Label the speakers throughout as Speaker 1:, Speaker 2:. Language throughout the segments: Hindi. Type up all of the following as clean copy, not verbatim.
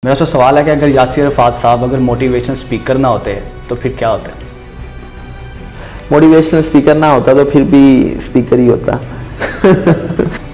Speaker 1: मेरा तो सवाल है कि अगर यासिर अरफात साहब अगर मोटिवेशन स्पीकर ना होते तो फिर क्या होता है?
Speaker 2: मोटिवेशनल स्पीकर ना होता तो फिर भी स्पीकर ही होता।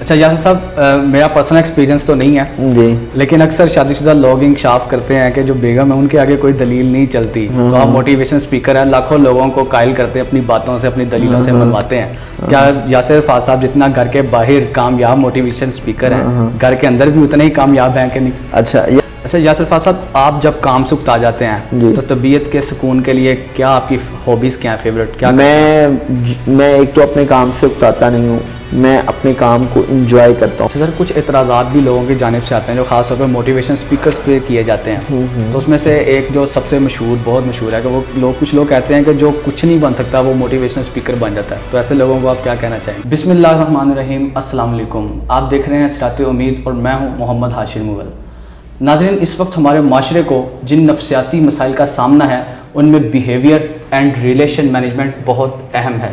Speaker 1: अच्छा यासिर साहब, मेरा पर्सनल एक्सपीरियंस तो नहीं है
Speaker 2: जी,
Speaker 1: लेकिन अक्सर शादीशुदा लोग इंकशाफ करते हैं कि जो बेगम है उनके आगे कोई दलील नहीं चलती, तो आप मोटिवेशन स्पीकर हैं, लाखों लोगों को कायल करते हैं, अपनी बातों से अपनी दलीलों से मनवाते हैं। क्या यासिर अरफात साहब जितना घर के बाहर कामयाब मोटिवेशन स्पीकर हैं, घर के अंदर भी उतने ही कामयाब हैं कि नहीं? अच्छा यासिर अरफात साहब, आप जब काम से उकता जाते हैं तो तबीयत के सुकून के लिए क्या आपकी हॉबीज़ क्या हैं, फेवरेट क्या?
Speaker 2: मैं एक तो अपने काम से उकताता नहीं हूँ, मैं अपने काम को इंजॉय करता हूँ।
Speaker 1: सर कुछ एतराज़ात भी लोगों की जानिब से आते हैं जो ख़ास तौर पर मोटिवेशन स्पीकर्स पे किए जाते हैं, तो उसमें से एक जो सबसे मशहूर बहुत मशहूर है कि वो कुछ लोग कहते हैं कि जो कुछ नहीं बन सकता वो मोटिवेशनल स्पीकर बन जाता है, तो ऐसे लोगों को आप क्या कहना चाहेंगे? बिस्मिल्लाहिर्रहमानिर्रहीम, अस्सलाम वालेकुम। आप देख रहे हैं सिराते उम्मीद और मैं हूँ मोहम्मद हाशिर मुगल। नाज़रीन, इस वक्त हमारे माशरे को जिन नफ्सियाती मसाइल का सामना है उनमें बिहेवियर एंड रिलेशन मैनेजमेंट बहुत अहम है।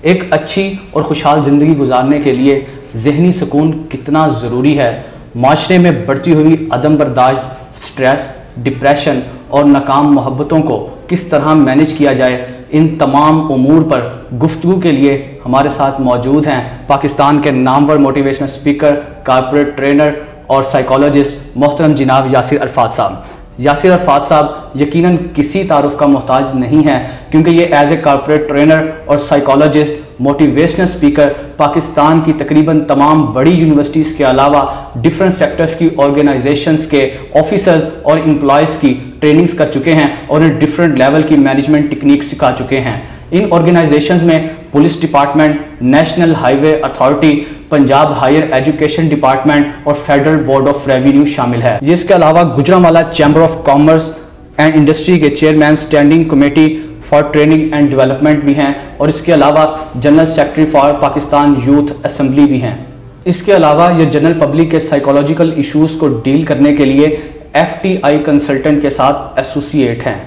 Speaker 1: एक अच्छी और खुशहाल ज़िंदगी गुजारने के लिए ज़हनी सुकून कितना ज़रूरी है, माशरे में बढ़ती हुई अदम बर्दाश्त, स्ट्रेस, डिप्रेशन और नाकाम मोहब्बतों को किस तरह मैनेज किया जाए, इन तमाम उमूर पर गुफ्तगू के लिए हमारे साथ मौजूद हैं पाकिस्तान के Namvar motivational speaker, corporate trainer और साइकोलॉजिस्ट मोहतरम जनाब यासिर अरफात साहब। यासिर अरफात साहब यकीनन किसी तारुफ का मोहताज नहीं है, क्योंकि ये एज ए कॉर्पोरेट ट्रेनर और साइकोलॉजिस्ट, मोटिवेशनल स्पीकर पाकिस्तान की तकरीबन तमाम बड़ी यूनिवर्सिटीज़ के अलावा डिफरेंट सेक्टर्स की ऑर्गेनाइजेशंस के ऑफिसर्स और एम्प्लॉयज़ की ट्रेनिंग्स कर चुके हैं और उन्हें डिफरेंट लेवल की मैनेजमेंट टेक्निक सिखा चुके हैं। इन ऑर्गेनाइजेशंस में police department, national highway authority, Punjab higher education department और फेडरल बोर्ड ऑफ रेवेन्यू शामिल है। इसके अलावा Gujranwala chamber of commerce and industry के chairman standing committee for training and development भी हैं और इसके अलावा general secretary for Pakistan youth assembly भी हैं। इसके अलावा ये जनरल पब्लिक के साइकोलॉजिकल इश्यूज़ को डील करने के लिए FTI कंसल्टेंट के साथ एसोसिएट हैं,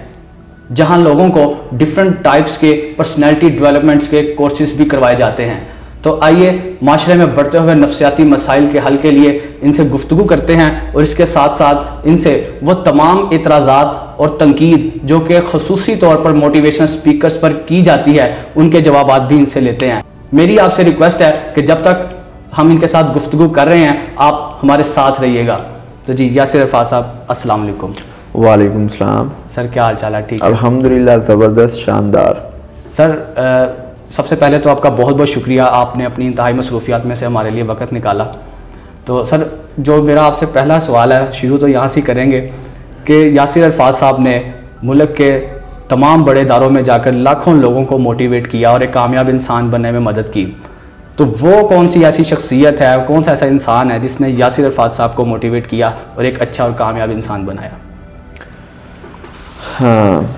Speaker 1: जहां लोगों को डिफरेंट टाइप्स के पर्सनैलिटी डेवलपमेंट्स के कोर्सेज भी करवाए जाते हैं। तो आइए माशरे में बढ़ते हुए नफ्सियाती मसाइल के हल के लिए इनसे गुफ्तगू करते हैं और इसके साथ साथ इनसे वो तमाम एतराज़ात और तनकीद जो कि खसूसी तौर पर मोटिवेशनल स्पीकर्स पर की जाती है उनके जवाब भी इनसे लेते हैं। मेरी आपसे रिक्वेस्ट है कि जब तक हम इनके साथ गुफ्तगू कर रहे हैं आप हमारे साथ रहिएगा। तो जी यासिर अरफात साहब, अस्सलाम वालेकुम।
Speaker 2: वालेकुम सलाम।
Speaker 1: सर क्या हाल चाल है? ठीक है
Speaker 2: अल्हम्दुलिल्लाह, ज़बरदस्त, शानदार।
Speaker 1: सर सबसे पहले तो आपका बहुत बहुत शुक्रिया, आपने अपनी इंतहाई मसरूफियात में से हमारे लिए वक्त निकाला। तो सर जो मेरा आपसे पहला सवाल है, शुरू तो यहाँ से करेंगे कि यासिर अरफात साहब ने मुल्क के तमाम बड़े इदारों में जाकर लाखों लोगों को मोटिवेट किया और एक कामयाब इंसान बनने में मदद की, तो वो कौन सी ऐसी शख्सियत है, कौन सा ऐसा इंसान है जिसने यासिर अरफात साहब को मोटिवेट किया और एक अच्छा और कामयाब इंसान बनाया?
Speaker 2: हाँ,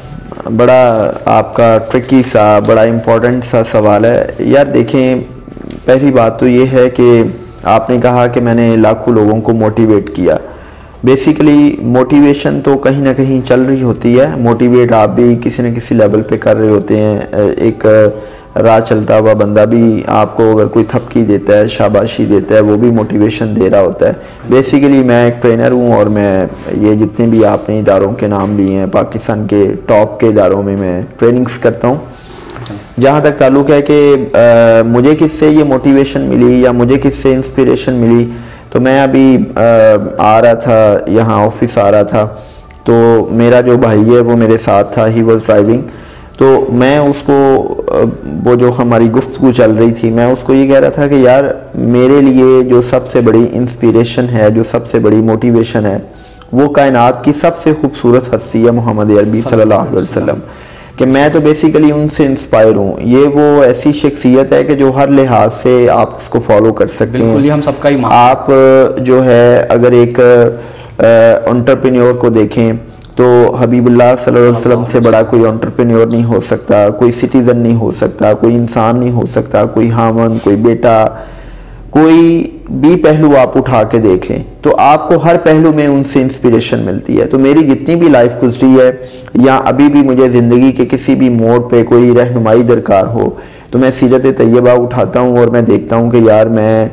Speaker 2: बड़ा आपका ट्रिकी सा, बड़ा इम्पोर्टेंट सा सवाल है यार। देखें, पहली बात तो ये है कि आपने कहा कि मैंने लाखों लोगों को मोटिवेट किया। बेसिकली मोटिवेशन तो कहीं ना कहीं चल रही होती है, मोटिवेट आप भी किसी न किसी लेवल पे कर रहे होते हैं। एक राह चलता हुआ बंदा भी आपको अगर कोई थपकी देता है, शाबाशी देता है, वो भी मोटिवेशन दे रहा होता है। बेसिकली मैं एक ट्रेनर हूँ और मैं ये जितने भी आपने इदारों के नाम लिए हैं, पाकिस्तान के टॉप के इदारों में मैं ट्रेनिंग्स करता हूँ। जहाँ तक ताल्लुक़ है कि मुझे किससे ये मोटिवेशन मिली या मुझे किससे इंस्पिरेशन मिली, तो मैं अभी आ रहा था, यहाँ ऑफिस आ रहा था, तो मेरा जो भाई है वो मेरे साथ था, ही वॉज ड्राइविंग। तो मैं उसको, वो जो हमारी गुफ्तगू चल रही थी, मैं उसको ये कह रहा था कि यार मेरे लिए जो सबसे बड़ी इंस्पिरेशन है, जो सबसे बड़ी मोटिवेशन है, वो कायनात की सबसे खूबसूरत हस्ती है मोहम्मद अरबी सल्लल्लाहु अलैहि वसल्लम, कि मैं तो बेसिकली उनसे इंस्पायर हूँ। ये वो ऐसी शख्सियत है कि जो हर लिहाज से आप उसको फॉलो कर सकते हैं।
Speaker 1: बिल्कुल, हम सबका ही
Speaker 2: आप जो है अगर एक एंटरप्रेन्योर को देखें तो हबीबुल्लाह सल्लल्लाहु अलैहि वसल्लम से बड़ा कोई एंटरप्रेन्योर नहीं हो सकता, कोई सिटीज़न नहीं हो सकता, कोई इंसान नहीं हो सकता, कोई हामन, कोई बेटा, कोई भी पहलू आप उठा के देख लें तो आपको हर पहलू में उनसे इंस्पिरेशन मिलती है। तो मेरी जितनी भी लाइफ गुजरी है या अभी भी मुझे ज़िंदगी के किसी भी मोड़ पे कोई रहनुमाई दरकार हो तो मैं सीरत तैयबा उठाता हूँ और मैं देखता हूँ कि यार मैं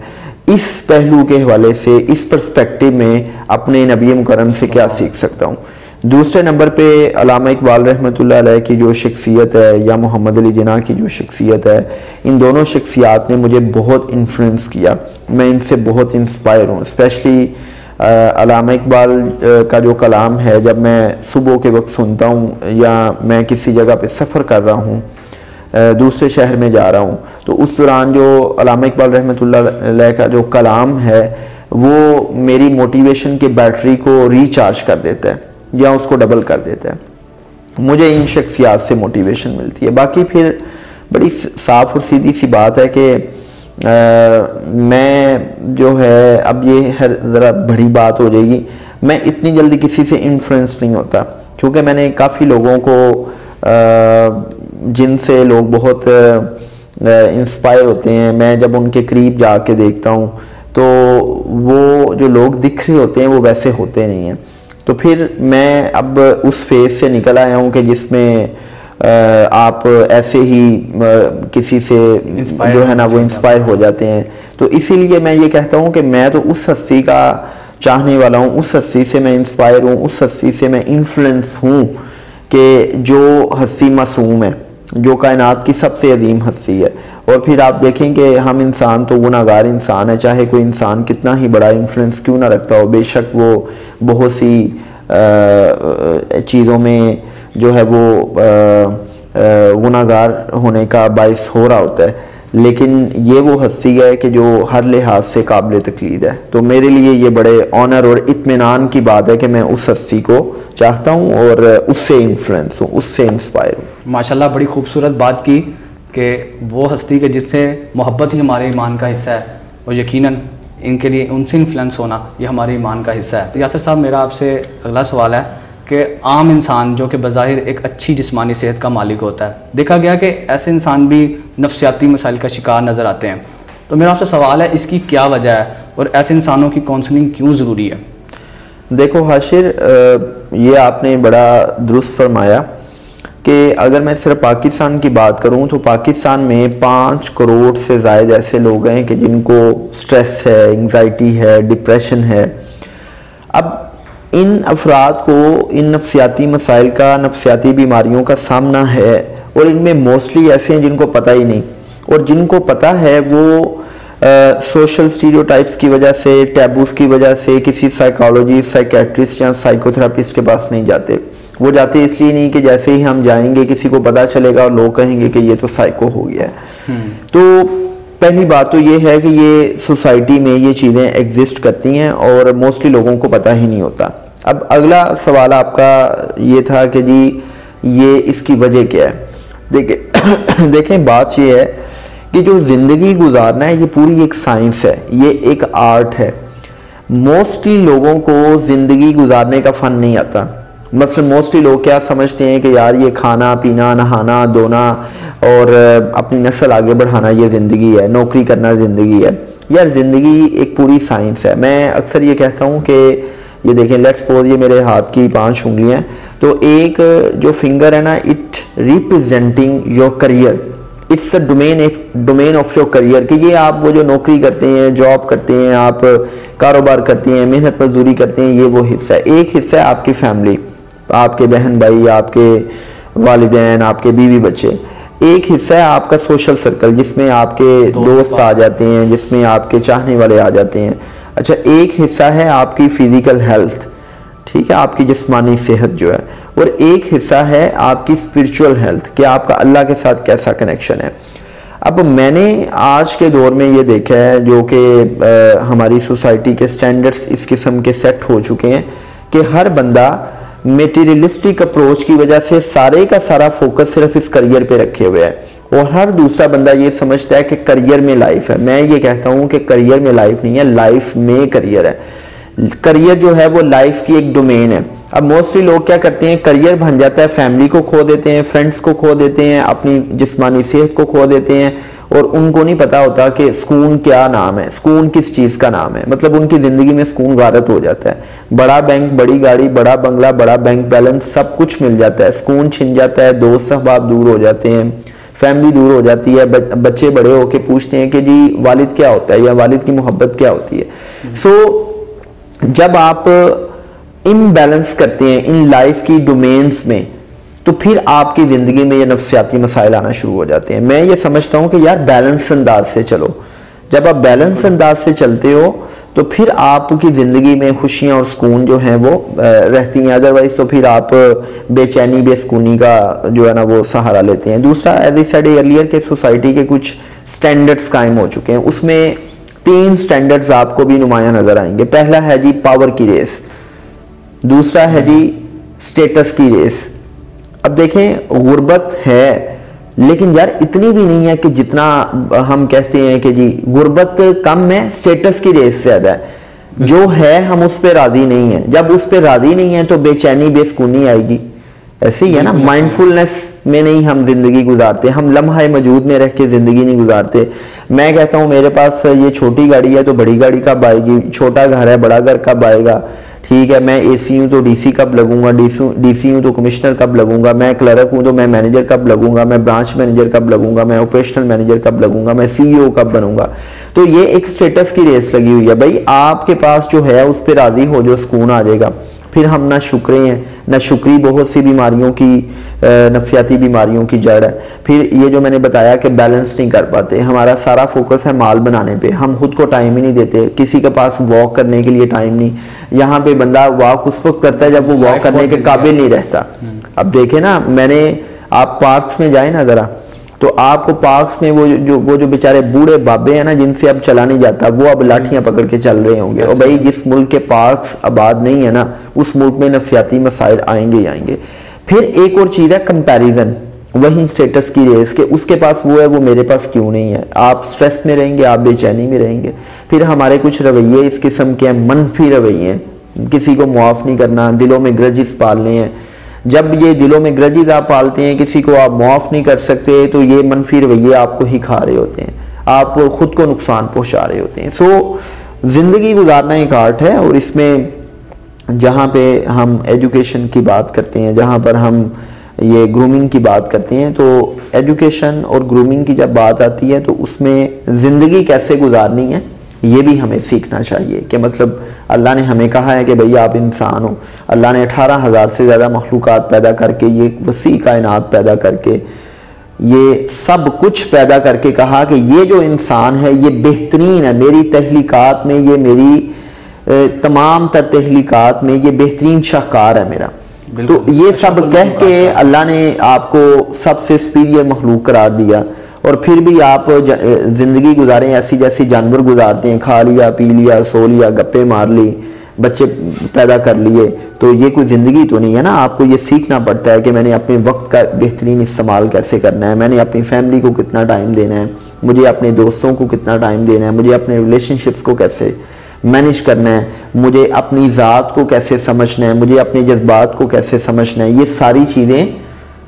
Speaker 2: इस पहलू के हवाले से, इस पर्सपेक्टिव में अपने नबी मुकर्रम से क्या सीख सकता हूँ। दूसरे नंबर पे अल्लामा इकबाल रहमतुल्लाह अलैह की जो शख्सियत है या मोहम्मद अली जिन्ना की जो शख्सियत है, इन दोनों शख्सियात ने मुझे बहुत इन्फ्लुएंस किया। मैं इनसे बहुत इंस्पायर हूँ। स्पेशली अल्लामा इकबाल का जो कलाम है, जब मैं सुबह के वक्त सुनता हूँ या मैं किसी जगह पे सफ़र कर रहा हूँ, दूसरे शहर में जा रहा हूँ, तो उस दौरान जो अल्लामा इकबाल रहमतुल्लाह अलैह का जो कलाम है वो मेरी मोटिवेशन की बैटरी को रिचार्ज कर देता है या उसको डबल कर देता है। मुझे इन शख्सियात से मोटिवेशन मिलती है। बाकी फिर बड़ी साफ और सीधी सी बात है कि मैं जो है, अब ये है ज़रा बड़ी बात हो जाएगी, मैं इतनी जल्दी किसी से इन्फ्लुएंस नहीं होता, क्योंकि मैंने काफ़ी लोगों को जिनसे लोग बहुत इंस्पायर होते हैं, मैं जब उनके करीब जाके देखता हूँ तो वो जो लोग दिख रहे होते हैं वो वैसे होते नहीं हैं। तो फिर मैं अब उस फेज से निकल आया हूँ कि जिसमें आप ऐसे ही किसी से जो है ना वो इंस्पायर हो जाते हैं। तो इसीलिए मैं ये कहता हूँ कि मैं तो उस हस्ती का चाहने वाला हूँ, उस हस्ती से मैं इंस्पायर हूँ, उस हस्ती से मैं इन्फ्लुएंस हूँ कि जो हस्ती मासूम है, जो कायनात की सबसे अजीम हस्ती है। और फिर आप देखें कि हम इंसान तो गुनाहगार इंसान है, चाहे कोई इंसान कितना ही बड़ा इन्फ्लुएंस क्यों ना रखता हो, बेशक वो बहुत सी चीज़ों में जो है वो गुनाहगार होने का बाइस हो रहा होता है, लेकिन ये वो हस्ती है कि जो हर लिहाज से काबिल तकलीद है। तो मेरे लिए ये बड़े ऑनर और इत्मीनान की बात है कि मैं उस हस्ती को चाहता हूँ और उससे इन्फ्लुएंस हूँ, उससे इंस्पायर हूँ।
Speaker 1: माशाल्लाह बड़ी खूबसूरत बात की कि वो हस्ती के जिससे मोहब्बत ही हमारे ईमान का हिस्सा है और यकीनन इनके लिए उनसे इन्फ्लुएंस होना ये हमारे ईमान का हिस्सा है। तो यासिर साहब, मेरा आपसे अगला सवाल है कि आम इंसान जो कि बज़ाहिर एक अच्छी जिस्मानी सेहत का मालिक होता है, देखा गया कि ऐसे इंसान भी नफ्सियाती मसाइल का शिकार नज़र आते हैं। तो मेरा आपसे सवाल है, इसकी क्या वजह है और ऐसे इंसानों की काउंसलिंग क्यों ज़रूरी है?
Speaker 2: देखो हाशिर, ये आपने बड़ा दुरुस्त फरमाया कि अगर मैं सिर्फ पाकिस्तान की बात करूं तो पाकिस्तान में 5 करोड़ से ज़ायद ऐसे लोग हैं कि जिनको स्ट्रेस है, एंग्जाइटी है, डिप्रेशन है। अब इन अफराद को इन नफ्सियाती मसाइल का, नफ्सियाती बीमारियों का सामना है और इनमें मोस्टली ऐसे हैं जिनको पता ही नहीं, और जिनको पता है वो सोशल स्टीरियोटाइप्स की वजह से, टैबूस की वजह से किसी साइकोलॉजिस्ट, साइकेट्रिस्ट या साइकोथेरापिस्ट के पास नहीं जाते। वो जाते इसलिए नहीं कि जैसे ही हम जाएंगे किसी को पता चलेगा और लोग कहेंगे कि ये तो साइको हो गया है। तो पहली बात तो ये है कि ये सोसाइटी में ये चीज़ें एग्जिस्ट करती हैं और मोस्टली लोगों को पता ही नहीं होता। अब अगला सवाल आपका ये था कि जी ये इसकी वजह क्या है। देखें बात ये है कि जो ज़िंदगी गुजारना है ये पूरी एक साइंस है, ये एक आर्ट है। मोस्टली लोगों को ज़िंदगी गुजारने का फ़न नहीं आता। मसलन मोस्टली लोग क्या समझते हैं कि यार ये खाना पीना, नहाना धोना और अपनी नस्ल आगे बढ़ाना ये ज़िंदगी है, नौकरी करना ज़िंदगी है। यार ज़िंदगी एक पूरी साइंस है। मैं अक्सर ये कहता हूँ कि ये देखें, लेट्स सपोज ये मेरे हाथ की 5 उंगलियाँ, तो एक जो फिंगर है ना, it representing your career, it's a domain of your career, कि ये आप वो जो नौकरी करते हैं, जॉब करते हैं, आप कारोबार करते हैं, मेहनत मजदूरी करते हैं, ये वो हिस्सा है। एक हिस्सा है आपकी फैमिली, आपके बहन भाई, आपके वालिदैन, आपके बीवी बच्चे। एक हिस्सा है आपका सोशल सर्कल, जिसमें आपके दोस्त आ जाते हैं, जिसमें आपके चाहने वाले आ जाते हैं। अच्छा, एक हिस्सा है आपकी फिजिकल हेल्थ, ठीक है, आपकी जिस्मानी सेहत जो है, और एक हिस्सा है आपकी स्पिरिचुअल हेल्थ, कि आपका अल्लाह के साथ कैसा कनेक्शन है। अब मैंने आज के दौर में ये देखा है, जो कि हमारी सोसाइटी के स्टैंडर्ड्स इस किस्म के सेट हो चुके हैं कि हर बंदा मेटीरियलिस्टिक अप्रोच की वजह से सारे का सारा फोकस सिर्फ इस करियर पे रखे हुए है, और हर दूसरा बंदा ये समझता है कि करियर में लाइफ है। मैं ये कहता हूँ कि करियर में लाइफ नहीं है, लाइफ में करियर है। करियर जो है वो लाइफ की एक डोमेन है। अब मोस्टली लोग क्या करते हैं, करियर बन जाता है, फैमिली को खो देते हैं, फ्रेंड्स को खो देते हैं, अपनी जिस्मानी सेहत को खो देते हैं, और उनको नहीं पता होता कि सुकून क्या नाम है, सुकून किस चीज़ का नाम है। मतलब उनकी ज़िंदगी में सुकून गारत हो जाता है। बड़ा बैंक, बड़ी गाड़ी, बड़ा बंगला, बड़ा बैंक बैलेंस, सब कुछ मिल जाता है, सुकून छिन जाता है, दोस्त अहबाब दूर हो जाते हैं, फैमिली दूर हो जाती है, बच्चे बड़े होके पूछते हैं कि जी वालिद क्या होता है या वालिद की मोहब्बत क्या होती है। सो जब आप इम्बैलेंस करते हैं इन लाइफ की डोमेन्स में, तो फिर आपकी ज़िंदगी में ये नफ्सियाती मसाइल आना शुरू हो जाते हैं। मैं ये समझता हूँ कि यार बैलेंस अंदाज से चलो। जब आप बैलेंस अंदाज से चलते हो तो फिर आपकी ज़िंदगी में खुशियाँ और सुकून जो हैं वो रहती हैं। अदरवाइज़ तो फिर आप बेचैनी बेसुकूनी का जो है ना वो सहारा लेते हैं। दूसरा, एज आई सेड अर्लियर के सोसाइटी के कुछ स्टैंडर्ड्स कायम हो चुके हैं, उसमें 3 स्टैंडर्ड्स आपको भी नुमाया नज़र आएंगे। पहला है जी पावर की रेस, दूसरा है जी स्टेटस की रेस। अब देखें, गुर्बत है लेकिन यार इतनी भी नहीं है कि जितना हम कहते हैं कि जी गुर्बत कम है, स्टेटस की रेस ज्यादा है। जो है हम उस पर राजी नहीं है, जब उस पर राजी नहीं है तो बेचैनी बेसुकूनी आएगी। ऐसे ही है ना, माइंडफुलनेस में नहीं हम जिंदगी गुजारते, हम लम्हा मौजूद में रह के जिंदगी नहीं गुजारते। मैं कहता हूँ मेरे पास ये छोटी गाड़ी है तो बड़ी गाड़ी कब आएगी, छोटा घर है बड़ा घर कब आएगा, ठीक है, मैं एसी हूँ तो डीसी कब लगूंगा, डीसी हूँ तो कमिश्नर कब लगूंगा, मैं क्लर्क हूँ तो मैं मैनेजर कब लगूंगा, मैं ब्रांच मैनेजर कब लगूंगा, मैं ऑपरेशनल मैनेजर कब लगूंगा, मैं सीईओ कब बनूंगा। तो ये एक स्टेटस की रेस लगी हुई है। भाई आपके पास जो है उस पर राजी हो, जो सुकून आ जाएगा। फिर हम ना शुक्रे हैं ना शुक्री, बहुत सी बीमारियों की नफ्सियाती बीमारियों की जड़ है। फिर ये जो मैंने बताया कि बैलेंस नहीं कर पाते, हमारा सारा फोकस है माल बनाने पे, हम खुद को टाइम ही नहीं देते, किसी के पास वॉक करने के लिए टाइम नहीं। यहाँ पे बंदा वॉक उस वक्त करता है जब वो वॉक करने के काबिल नहीं रहता। अब देखे ना, आप पार्क्स में जाए ना जरा, तो आपको पार्क्स में वो जो बेचारे बूढ़े बाबे हैं ना, जिनसे अब चला नहीं जाता, वो अब लाठियां पकड़ के चल रहे होंगे। और भाई जिस मुल्क के पार्क्स आबाद नहीं है ना, उस मुल्क में नफ्सियाती मसाइल आएंगे ही आएंगे। फिर एक और चीज है कंपैरिजन, वही स्टेटस की रेस के उसके पास वो है, वो मेरे पास क्यों नहीं है। आप स्ट्रेस में रहेंगे, आप बेचैनी में रहेंगे। फिर हमारे कुछ रवैये इस किस्म के मनफी रवैये, किसी को मुआफ नहीं करना, दिलों में ग्रजेस पालने हैं। जब ये दिलों में ग्रजेस आप पालते हैं, किसी को आप मुआफ नहीं कर सकते, तो ये मनफी रवैये आपको ही खा रहे होते हैं, आप खुद को नुकसान पहुंचा रहे होते हैं। सो जिंदगी गुजारना एक आर्ट है, और इसमें जहाँ पे हम एजुकेशन की बात करते हैं, जहाँ पर हम ये ग्रूमिंग की बात करते हैं, तो एजुकेशन और ग्रूमिंग की जब बात आती है तो उसमें ज़िंदगी कैसे गुजारनी है ये भी हमें सीखना चाहिए। कि मतलब अल्लाह ने हमें कहा है कि भैया आप इंसान हो, अल्लाह ने 18,000 से ज़्यादा मखलूक़ात पैदा करके, ये वसी कायनात पैदा करके, ये सब कुछ पैदा करके कहा कि ये जो इंसान है ये बेहतरीन है, मेरी तहलीकात में, ये मेरी तमाम तर तहलीकात में ये बेहतरीन शाहकार है मेरा। तो ये सब कह के अल्लाह ने आपको सबसे सुपीरियर मखलूक करार दिया, और फिर भी आप जिंदगी गुजारें ऐसी जैसी जानवर गुजारते हैं, खा लिया पी लिया सो लिया गप्पे मार ली, बच्चे पैदा कर लिए, तो ये कोई ज़िंदगी तो नहीं है ना। आपको ये सीखना पड़ता है कि मैंने अपने वक्त का बेहतरीन इस्तेमाल कैसे करना है, मैंने अपनी फैमिली को कितना टाइम देना है, मुझे अपने दोस्तों को कितना टाइम देना है, मुझे अपने रिलेशनशिप्स को कैसे मैनेज करना है, मुझे अपनी ज़ात को कैसे समझना है, मुझे अपने जज्बात को कैसे समझना है। ये सारी चीज़ें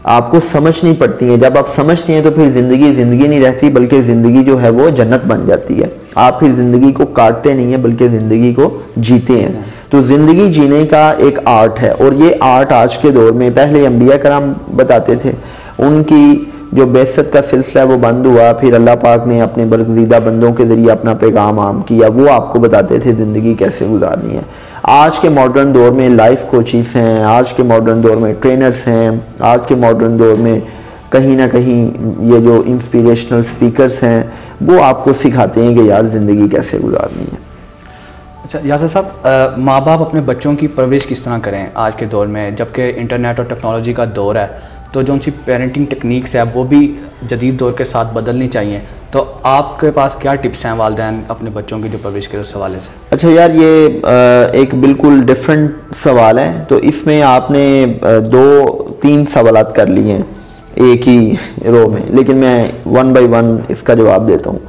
Speaker 2: आपको समझनी पड़ती हैं। जब आप समझते हैं तो फिर ज़िंदगी नहीं रहती, बल्कि ज़िंदगी जो है वो जन्नत बन जाती है। आप फिर ज़िंदगी को काटते नहीं हैं बल्कि ज़िंदगी को जीते हैं। तो ज़िंदगी जीने का एक आर्ट है, और ये आर्ट आज के दौर में, पहले अंबिया कराम बताते थे, उनकी जो बेइज्जत का सिलसिला वो बंद हुआ, फिर अल्लाह पाक ने अपने बरगज़ीदा बंदों के ज़रिए अपना पैगाम आम किया, वो आपको बताते थे ज़िंदगी कैसे गुजारनी है। आज के मॉडर्न दौर में लाइफ कोचिज़ हैं, आज के मॉडर्न दौर में ट्रेनर्स हैं, आज के मॉडर्न दौर में कहीं ना कहीं ये जो इंस्पिरेशनल स्पीकर्स हैं वो आपको सिखाते हैं कि यार ज़िंदगी कैसे गुजारनी है।
Speaker 1: अच्छा यासर साहब, माँ बाप अपने बच्चों की परवरिश किस तरह करें आज के दौर में, जबकि इंटरनेट और टेक्नोलॉजी का दौर है, तो जो उनकी पेरेंटिंग टेक्निक्स है वो भी जदीद दौर के साथ बदलनी चाहिए। तो आपके पास क्या टिप्स हैं वालिदैन अपने बच्चों की जो परवरिश के उस हवाले से?
Speaker 2: अच्छा यार, ये एक बिल्कुल डिफरेंट सवाल है, तो इसमें आपने 2-3 सवालात कर लिए हैं एक ही रो में, लेकिन मैं 1 बाय 1 इसका जवाब देता हूँ।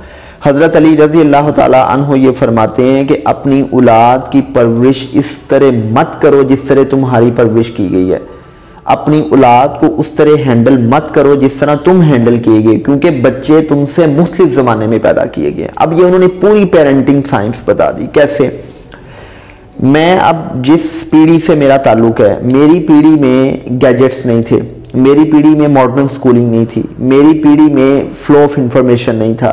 Speaker 2: हज़रत अली रज़ी अल्लाह ताला अन्हु ये फरमाते हैं कि अपनी औलाद की परवरिश इस तरह मत करो जिस तरह तुम्हारी परवरिश की गई है। अपनी औलाद को उस तरह हैंडल मत करो जिस तरह तुम हैंडल किए गए, क्योंकि बच्चे तुमसे मुख्तलिफ ज़माने में पैदा किए गए। अब ये उन्होंने पूरी पेरेंटिंग साइंस बता दी। कैसे? मैं अब जिस पीढ़ी से मेरा ताल्लुक है, मेरी पीढ़ी में गैजेट्स नहीं थे, मेरी पीढ़ी में मॉडर्न स्कूलिंग नहीं थी, मेरी पीढ़ी में फ्लो ऑफ इंफॉर्मेशन नहीं था,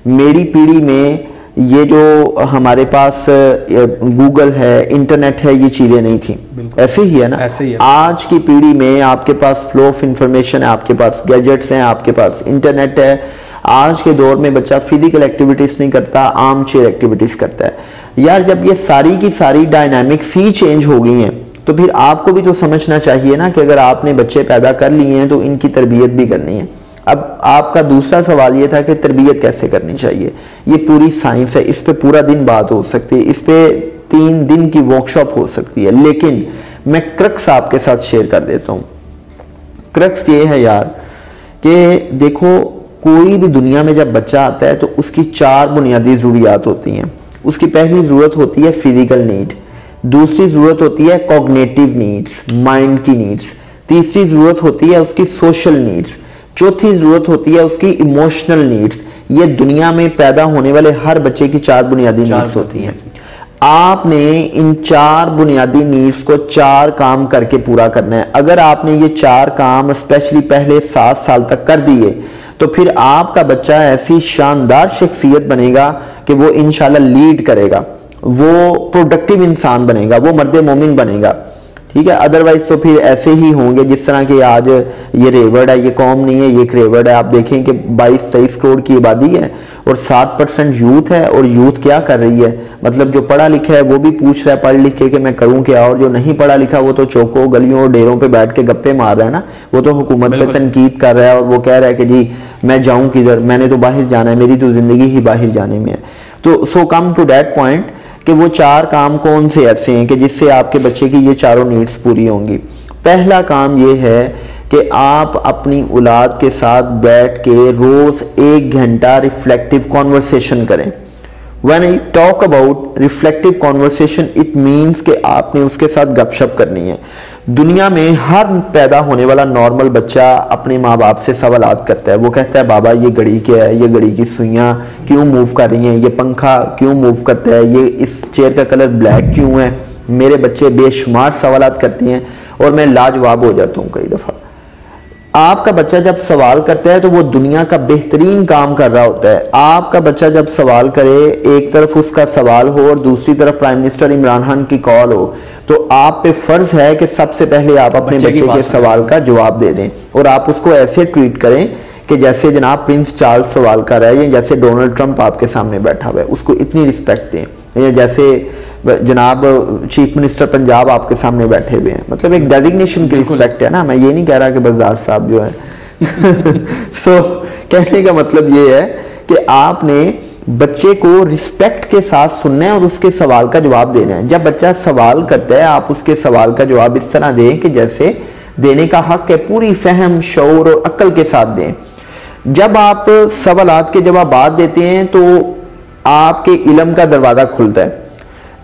Speaker 2: मेरी पीढ़ी में ये जो हमारे पास गूगल है, इंटरनेट है, ये चीज़ें नहीं थी। ऐसे ही है ना,
Speaker 1: ऐसे ही है।
Speaker 2: आज की पीढ़ी में आपके पास फ्लो ऑफ इंफॉर्मेशन है, आपके पास गैजेट्स हैं, आपके पास इंटरनेट है। आज के दौर में बच्चा फिजिकल एक्टिविटीज़ नहीं करता, आर्म चेयर एक्टिविटीज़ करता है। यार जब ये सारी की सारी डायनामिक्स ही चेंज हो गई हैं तो फिर आपको भी तो समझना चाहिए ना कि अगर आपने बच्चे पैदा कर लिए हैं तो इनकी तरबियत भी करनी है। अब आपका दूसरा सवाल ये था कि तरबियत कैसे करनी चाहिए, ये पूरी साइंस है, इस पे पूरा दिन बात हो सकती है, इस पे 3 दिन की वर्कशॉप हो सकती है, लेकिन मैं क्रक्स आपके साथ शेयर कर देता हूँ। क्रक्स ये है यार कि देखो, कोई भी दुनिया में जब बच्चा आता है तो उसकी 4 बुनियादी ज़रूरियात होती हैं। उसकी पहली ज़रूरत होती है फिजिकल नीड, दूसरी ज़रूरत होती है कॉग्निटिव नीड्स, माइंड की नीड्स, तीसरी ज़रूरत होती है उसकी सोशल नीड्स, चौथी ज़रूरत होती है उसकी इमोशनल नीड्स। ये दुनिया में पैदा होने वाले हर बच्चे की 4 बुनियादी नीड्स होती हैं। आपने इन 4 बुनियादी नीड्स को 4 काम करके पूरा करना है। अगर आपने ये 4 काम स्पेशली पहले 7 साल तक कर दिए तो फिर आपका बच्चा ऐसी शानदार शख्सियत बनेगा कि वो इंशाल्लाह लीड करेगा, वो प्रोडक्टिव इंसान बनेगा, वो मर्द मोमिन बनेगा। ठीक है, अदरवाइज तो फिर ऐसे ही होंगे जिस तरह के आज ये रेवर्ड है, ये कौम नहीं है, ये रेवर्ड है। आप देखें कि 22-23 करोड़ की आबादी है और 60% यूथ है, और यूथ क्या कर रही है, मतलब जो पढ़ा लिखा है वो भी पूछ रहा है पढ़ लिख के कि मैं करूं क्या, और जो नहीं पढ़ा लिखा वो तो चौकों गलियों और डेरों पे बैठ के गप्पे मार रहा है ना, वो तो हुकूमत पे तनकीद कर रहा है और वो कह रहा है कि जी मैं जाऊं किधर, मैंने तो बाहर जाना है, मेरी तो जिंदगी ही बाहर जाने में है। तो सो कम टू दैट पॉइंट कि वो 4 काम कौन से ऐसे हैं कि जिससे आपके बच्चे की ये चारों नीड्स पूरी होंगी। पहला काम ये है कि आप अपनी औलाद के साथ बैठ के रोज 1 घंटा रिफ्लेक्टिव कॉन्वर्सेशन करें। When I talk about reflective conversation, it means कि आपने उसके साथ गपशप करनी है। दुनिया में हर पैदा होने वाला नॉर्मल बच्चा अपने माँ बाप से सवालात करता है। वो कहता है बाबा ये घड़ी क्या है, ये घड़ी की सुइयाँ क्यों मूव कर रही हैं, ये पंखा क्यों मूव करता है, ये इस चेयर का कलर ब्लैक क्यों है। मेरे बच्चे बेशुमार सवालात करती हैं और मैं लाजवाब हो जाता हूँ कई दफ़ा। आपका बच्चा जब सवाल करता है तो वो दुनिया का बेहतरीन काम कर रहा होता है। आपका बच्चा जब सवाल करे, एक तरफ उसका सवाल हो और दूसरी तरफ प्राइम मिनिस्टर इमरान खान की कॉल हो, तो आप पे फर्ज है कि सबसे पहले आप अपने बच्चे के सवाल का जवाब दे दें और आप उसको ऐसे ट्रीट करें कि जैसे जनाब प्रिंस चार्ल्स सवाल कर रहा है या जैसे डोनाल्ड ट्रंप आपके सामने बैठा हुआ है, उसको इतनी रिस्पेक्ट दें, या जैसे जनाब चीफ मिनिस्टर पंजाब आपके सामने बैठे हुए हैं। मतलब एक डेजिग्नेशन की रिस्पेक्ट है ना, मैं ये नहीं कह रहा कि बज़ार साहब जो है सो कहने का मतलब ये है कि आपने बच्चे को रिस्पेक्ट के साथ सुनना है और उसके सवाल का जवाब देना है। जब बच्चा सवाल करता है आप उसके सवाल का जवाब इस तरह दें कि जैसे देने का हक है, पूरी फहम, शऊर और अक्ल के साथ दें। जब आप सवालात के जवाब देते हैं तो आपके इल्म का दरवाज़ा खुलता है।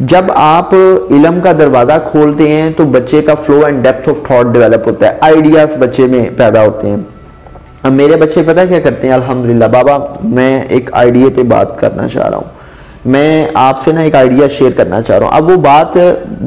Speaker 2: जब आप इल्म का दरवाज़ा खोलते हैं तो बच्चे का flow and depth of thought develop होता है, आइडियाज़ बच्चे में पैदा होते हैं। अब मेरे बच्चे पता क्या करते हैं, अल्हम्दुलिल्लाह बाबा मैं एक आइडिया पे बात करना चाह रहा हूँ, मैं आपसे ना एक आइडिया शेयर करना चाह रहा हूँ। अब वो बात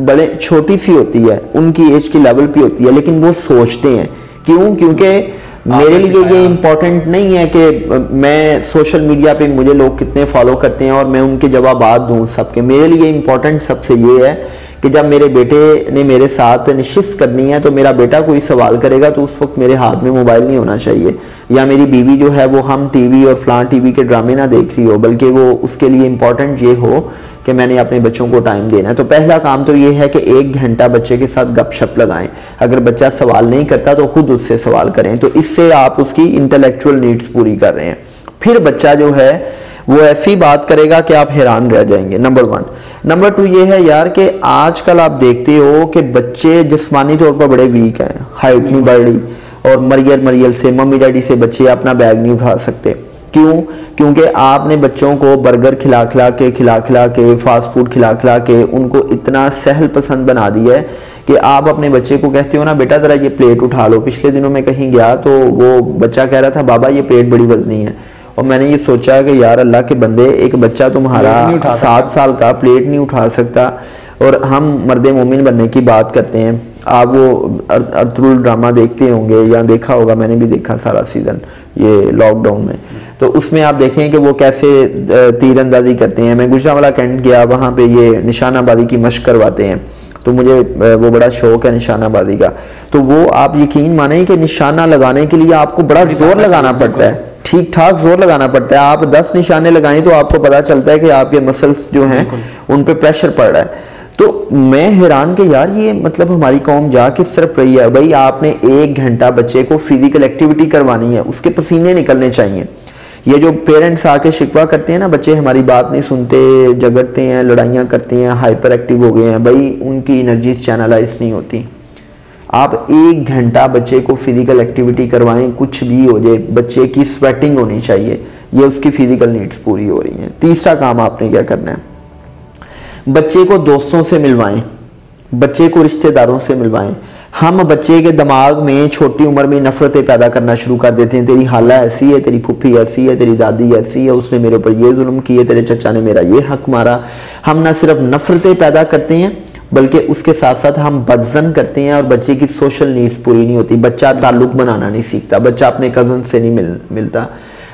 Speaker 2: बड़े छोटी सी होती है, उनकी एज की लेवल पे होती है, लेकिन वो सोचते हैं। क्यों? क्योंकि मेरे लिए ये इम्पोर्टेंट नहीं है कि मैं सोशल मीडिया पे मुझे लोग कितने फॉलो करते हैं और मैं उनके जवाब दूं सबके। मेरे लिए इम्पोर्टेंट सबसे ये है कि जब मेरे बेटे ने मेरे साथ नशिस्त करनी है तो मेरा बेटा कोई सवाल करेगा तो उस वक्त मेरे हाथ में मोबाइल नहीं होना चाहिए, या मेरी बीवी जो है वो हम टीवी और फलां टीवी के ड्रामे ना देख रही हो, बल्कि वो उसके लिए इम्पोर्टेंट ये हो कि मैंने अपने बच्चों को टाइम देना है। तो पहला काम तो ये है कि 1 घंटा बच्चे के साथ गपशप लगाएं। अगर बच्चा सवाल नहीं करता तो खुद उससे सवाल करें, तो इससे आप उसकी इंटेलेक्चुअल नीड्स पूरी कर रहे हैं। फिर बच्चा जो है वो ऐसी बात करेगा कि आप हैरान रह जाएंगे। नंबर 1। नंबर 2 ये है यार कि आजकल आप देखते हो कि बच्चे जिस्मानी तौर पर बड़े वीक हैं, हाइट नहीं बढ़ रही, और मरियल से मम्मी डैडी से बच्चे अपना बैग नहीं उठा सकते। क्यों? क्योंकि आपने बच्चों को बर्गर खिला खिला के फास्ट फूड खिला के उनको इतना सहल पसंद बना दिया है कि आप अपने बच्चे को कहते हो ना बेटा जरा ये प्लेट उठा लो। पिछले दिनों में कहीं गया तो वो बच्चा कह रहा था बाबा ये प्लेट बड़ी वजनी है, और मैंने ये सोचा कि यार अल्लाह के बंदे, एक बच्चा तुम्हारा 7 साल का प्लेट नहीं उठा सकता, और हम मर्द मोमिन बनने की बात करते हैं। आप वो अर्तुगरुल ड्रामा देखते होंगे या देखा होगा, मैंने भी देखा सारा सीज़न ये लॉकडाउन में। तो उसमें आप देखें कि वो कैसे तीरंदाजी करते हैं। मैं गुजरांवाला कैंट गया, वहाँ पे ये निशानाबाजी की मशक करवाते हैं, तो मुझे वो बड़ा शौक है निशानाबाजी का। तो वो आप यकीन माने कि निशाना लगाने के लिए आपको बड़ा जोर लगाना पड़ता है, ठीक ठाक जोर लगाना पड़ता है। आप 10 निशाने लगाएं तो आपको पता चलता है कि आपके मसल्स जो हैं उन पे प्रेशर पड़ रहा है। तो मैं हैरान कि यार ये मतलब हमारी कौम जा किस तरफ रही है। भाई आपने 1 घंटा बच्चे को फिजिकल एक्टिविटी करवानी है, उसके पसीने निकलने चाहिए। ये जो पेरेंट्स आके शिकवा करते हैं ना, बच्चे हमारी बात नहीं सुनते, झगड़ते हैं, लड़ाइयाँ करते हैं, हाइपर एक्टिव हो गए हैं, भाई उनकी एनर्जी चैनलाइज नहीं होती। आप 1 घंटा बच्चे को फिजिकल एक्टिविटी करवाएं, कुछ भी हो जाए, बच्चे की स्वेटिंग होनी चाहिए, ये उसकी फिजिकल नीड्स पूरी हो रही हैं। तीसरा काम आपने क्या करना है, बच्चे को दोस्तों से मिलवाएं, बच्चे को रिश्तेदारों से मिलवाएं। हम बच्चे के दिमाग में छोटी उम्र में नफरतें पैदा करना शुरू कर देते हैं। तेरी खाला ऐसी है, तेरी फुफ्फी ऐसी है, तेरी दादी ऐसी है, उसने मेरे ऊपर ये जुल्म किए, तेरे चचा ने मेरा ये हक मारा। हम ना सिर्फ नफरतें पैदा करते हैं बल्कि उसके साथ साथ हम बदजन करते हैं और बच्चे की सोशल नीड्स पूरी नहीं होती। बच्चा ताल्लुक बनाना नहीं सीखता, बच्चा अपने कजन से नहीं मिलता।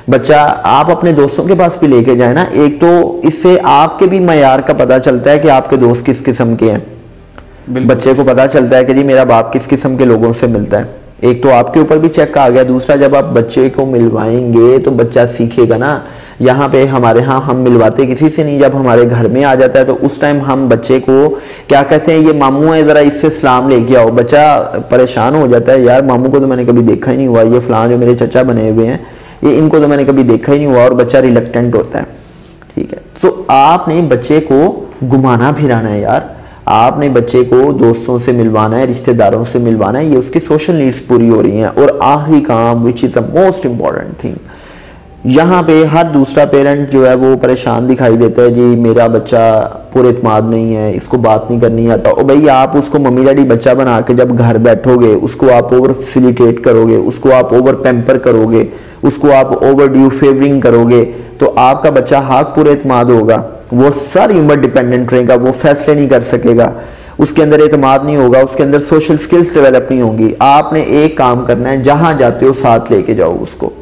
Speaker 2: बच्चा आप अपने दोस्तों के पास भी लेके जाए ना, एक तो इससे आपके भी मयार का पता चलता है कि आपके दोस्त किस किस्म के हैं। बच्चे को पता चलता है कि जी मेरा बाप किस किस्म के लोगों से मिलता है। एक तो आपके ऊपर भी चेक आ गया, दूसरा जब आप बच्चे को मिलवाएंगे तो बच्चा सीखेगा ना। यहाँ पे हमारे यहाँ हम मिलवाते किसी से नहीं, जब हमारे घर में आ जाता है तो उस टाइम हम बच्चे को क्या कहते हैं, ये मामू है जरा इससे सलाम लेके आओ। बच्चा परेशान हो जाता है, यार मामू को तो मैंने कभी देखा ही नहीं हुआ, ये फलां जो मेरे चचा बने हुए हैं ये इनको तो मैंने कभी देखा ही नहीं हुआ, और बच्चा रिलक्टेंट होता है। ठीक है, तो आपने बच्चे को घुमाना फिराना है यार, आपने बच्चे को दोस्तों से मिलवाना है, रिश्तेदारों से मिलवाना है, ये उसकी सोशल नीड्स पूरी हो रही हैं। और आखिरी काम which is the most important thing, यहाँ पे हर दूसरा पेरेंट जो है वो परेशान दिखाई देता है, जी मेरा बच्चा पुरएतमाद नहीं है, इसको बात नहीं करनी आता। और भाई आप उसको मम्मी डैडी बच्चा बना के जब घर बैठोगे, उसको आप ओवर फैसिलिटेट करोगे, उसको आप ओवर पैम्पर करोगे, उसको आप ओवर ड्यू फेवरिंग करोगे, तो आपका बच्चा हाक पुरएतमाद होगा, वो सारी उम्र डिपेंडेंट रहेगा, वो फैसले नहीं कर सकेगा, उसके अंदर एतमाद नहीं होगा, उसके अंदर सोशल स्किल्स डेवलप नहीं होंगी। आपने एक काम करना है, जहां जाते हो साथ लेके जाओ उसको,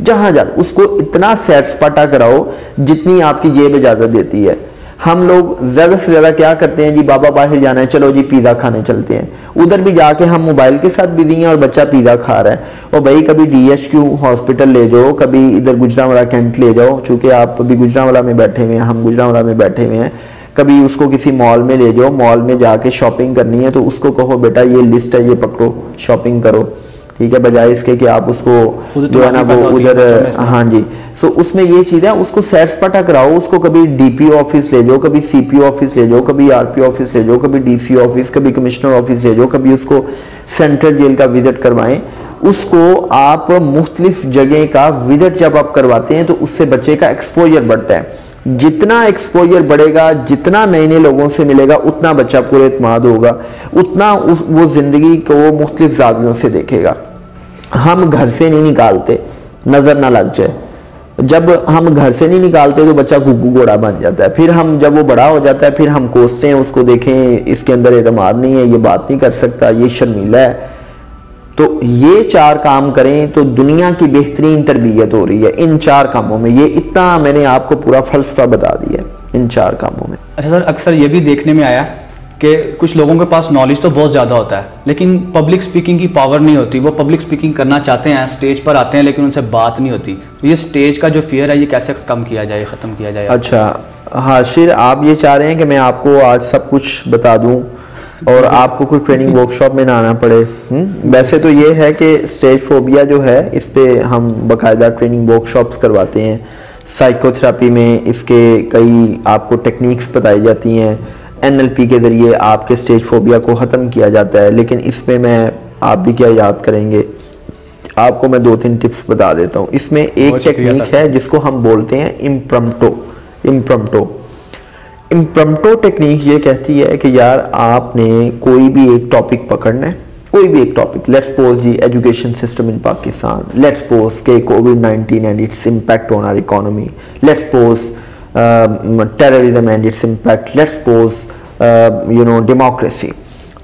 Speaker 2: जहां जाते उसको इतना सैर सपाटा कराओ जितनी आपकी जेब इजाजत देती है। हम लोग ज्यादा से ज्यादा क्या करते हैं, जी बाबा बाहर जाना है, चलो जी पिज़्ज़ा खाने चलते हैं, उधर भी जाके हम मोबाइल के साथ बिजी हैं और बच्चा पिज़्ज़ा खा रहा है। और भाई कभी DHQ हॉस्पिटल ले जाओ, कभी इधर गुजरांवाला कैंट ले जाओ, चूंकि आप अभी गुजरांवाला में बैठे हुए हैं, हम गुजरांवाला में बैठे हुए हैं, कभी उसको किसी मॉल में ले जाओ, मॉल में जाके शॉपिंग करनी है तो उसको कहो बेटा ये लिस्ट है, ये पकड़ो शॉपिंग करो, ठीक है, बजाय इसके कि आप उसको जो है ना वो उधर, हाँ जी। सो उसमें ये चीज़ है, उसको सैर सपाटा कराओ, उसको कभी DPO ऑफिस ले जाओ, कभी CPO ऑफिस ले जाओ, कभी RPO ऑफिस ले जाओ, कभी DC ऑफिस, कभी कमिश्नर ऑफिस ले जाओ, कभी उसको सेंट्रल जेल का विजिट करवाएं। उसको आप मुख्तलिफ जगह का विजिट जब आप करवाते हैं तो उससे बच्चे का एक्सपोजर बढ़ता है। जितना एक्सपोजर बढ़ेगा, जितना नए नए लोगों से मिलेगा, उतना बच्चा पुरएतमाद होगा, उतना वो जिंदगी को मुख्तलिफ ज़ावियों से देखेगा। हम घर से नहीं निकालते, नजर ना लग जाए, जब हम घर से नहीं निकालते तो बच्चा गुग्गू घोड़ा बन जाता है। फिर हम जब वो बड़ा हो जाता है फिर हम कोसते हैं उसको, देखें इसके अंदर एतमाद नहीं है, ये बात नहीं कर सकता, ये शर्मीला है। तो ये 4 काम करें तो दुनिया की बेहतरीन तरबियत हो रही है इन 4 कामों में। ये इतना मैंने आपको पूरा फलसफा बता दिया इन 4 कामों में।
Speaker 1: अच्छा सर, अक्सर ये भी देखने में आया कि कुछ लोगों के पास नॉलेज तो बहुत ज़्यादा होता है लेकिन पब्लिक स्पीकिंग की पावर नहीं होती। वो पब्लिक स्पीकिंग करना चाहते हैं, स्टेज पर आते हैं लेकिन उनसे बात नहीं होती। तो ये स्टेज का जो फियर है ये कैसे कम किया जाए, ख़त्म किया जाए?
Speaker 2: अच्छा हाशिर, आप ये चाह रहे हैं कि मैं आपको आज सब कुछ बता दूं और आपको कोई ट्रेनिंग वर्कशॉप में ना आना पड़े? वैसे तो ये है कि स्टेज फोबिया जो है इस पे हम बाकायदा ट्रेनिंग वर्कशॉप्स करवाते हैं। साइकोथेरेपी में इसके कई आपको टेक्निक्स बताई जाती हैं, NLP के ज़रिए आपके स्टेज फोबिया को ख़त्म किया जाता है। लेकिन इसमें मैं आप भी क्या याद करेंगे, आपको मैं 2-3 टिप्स बता देता हूँ। इसमें एक टेक्निक है जिसको हम बोलते हैं इम्प्रम्प्टो टेक्निक। ये कहती है कि यार आपने कोई भी एक टॉपिक पकड़ना है, कोई भी एक topic, let's suppose the education system in Pakistan, let's suppose के COVID-19 and its impact on our economy, let's suppose terrorism and its impact, let's suppose democracy.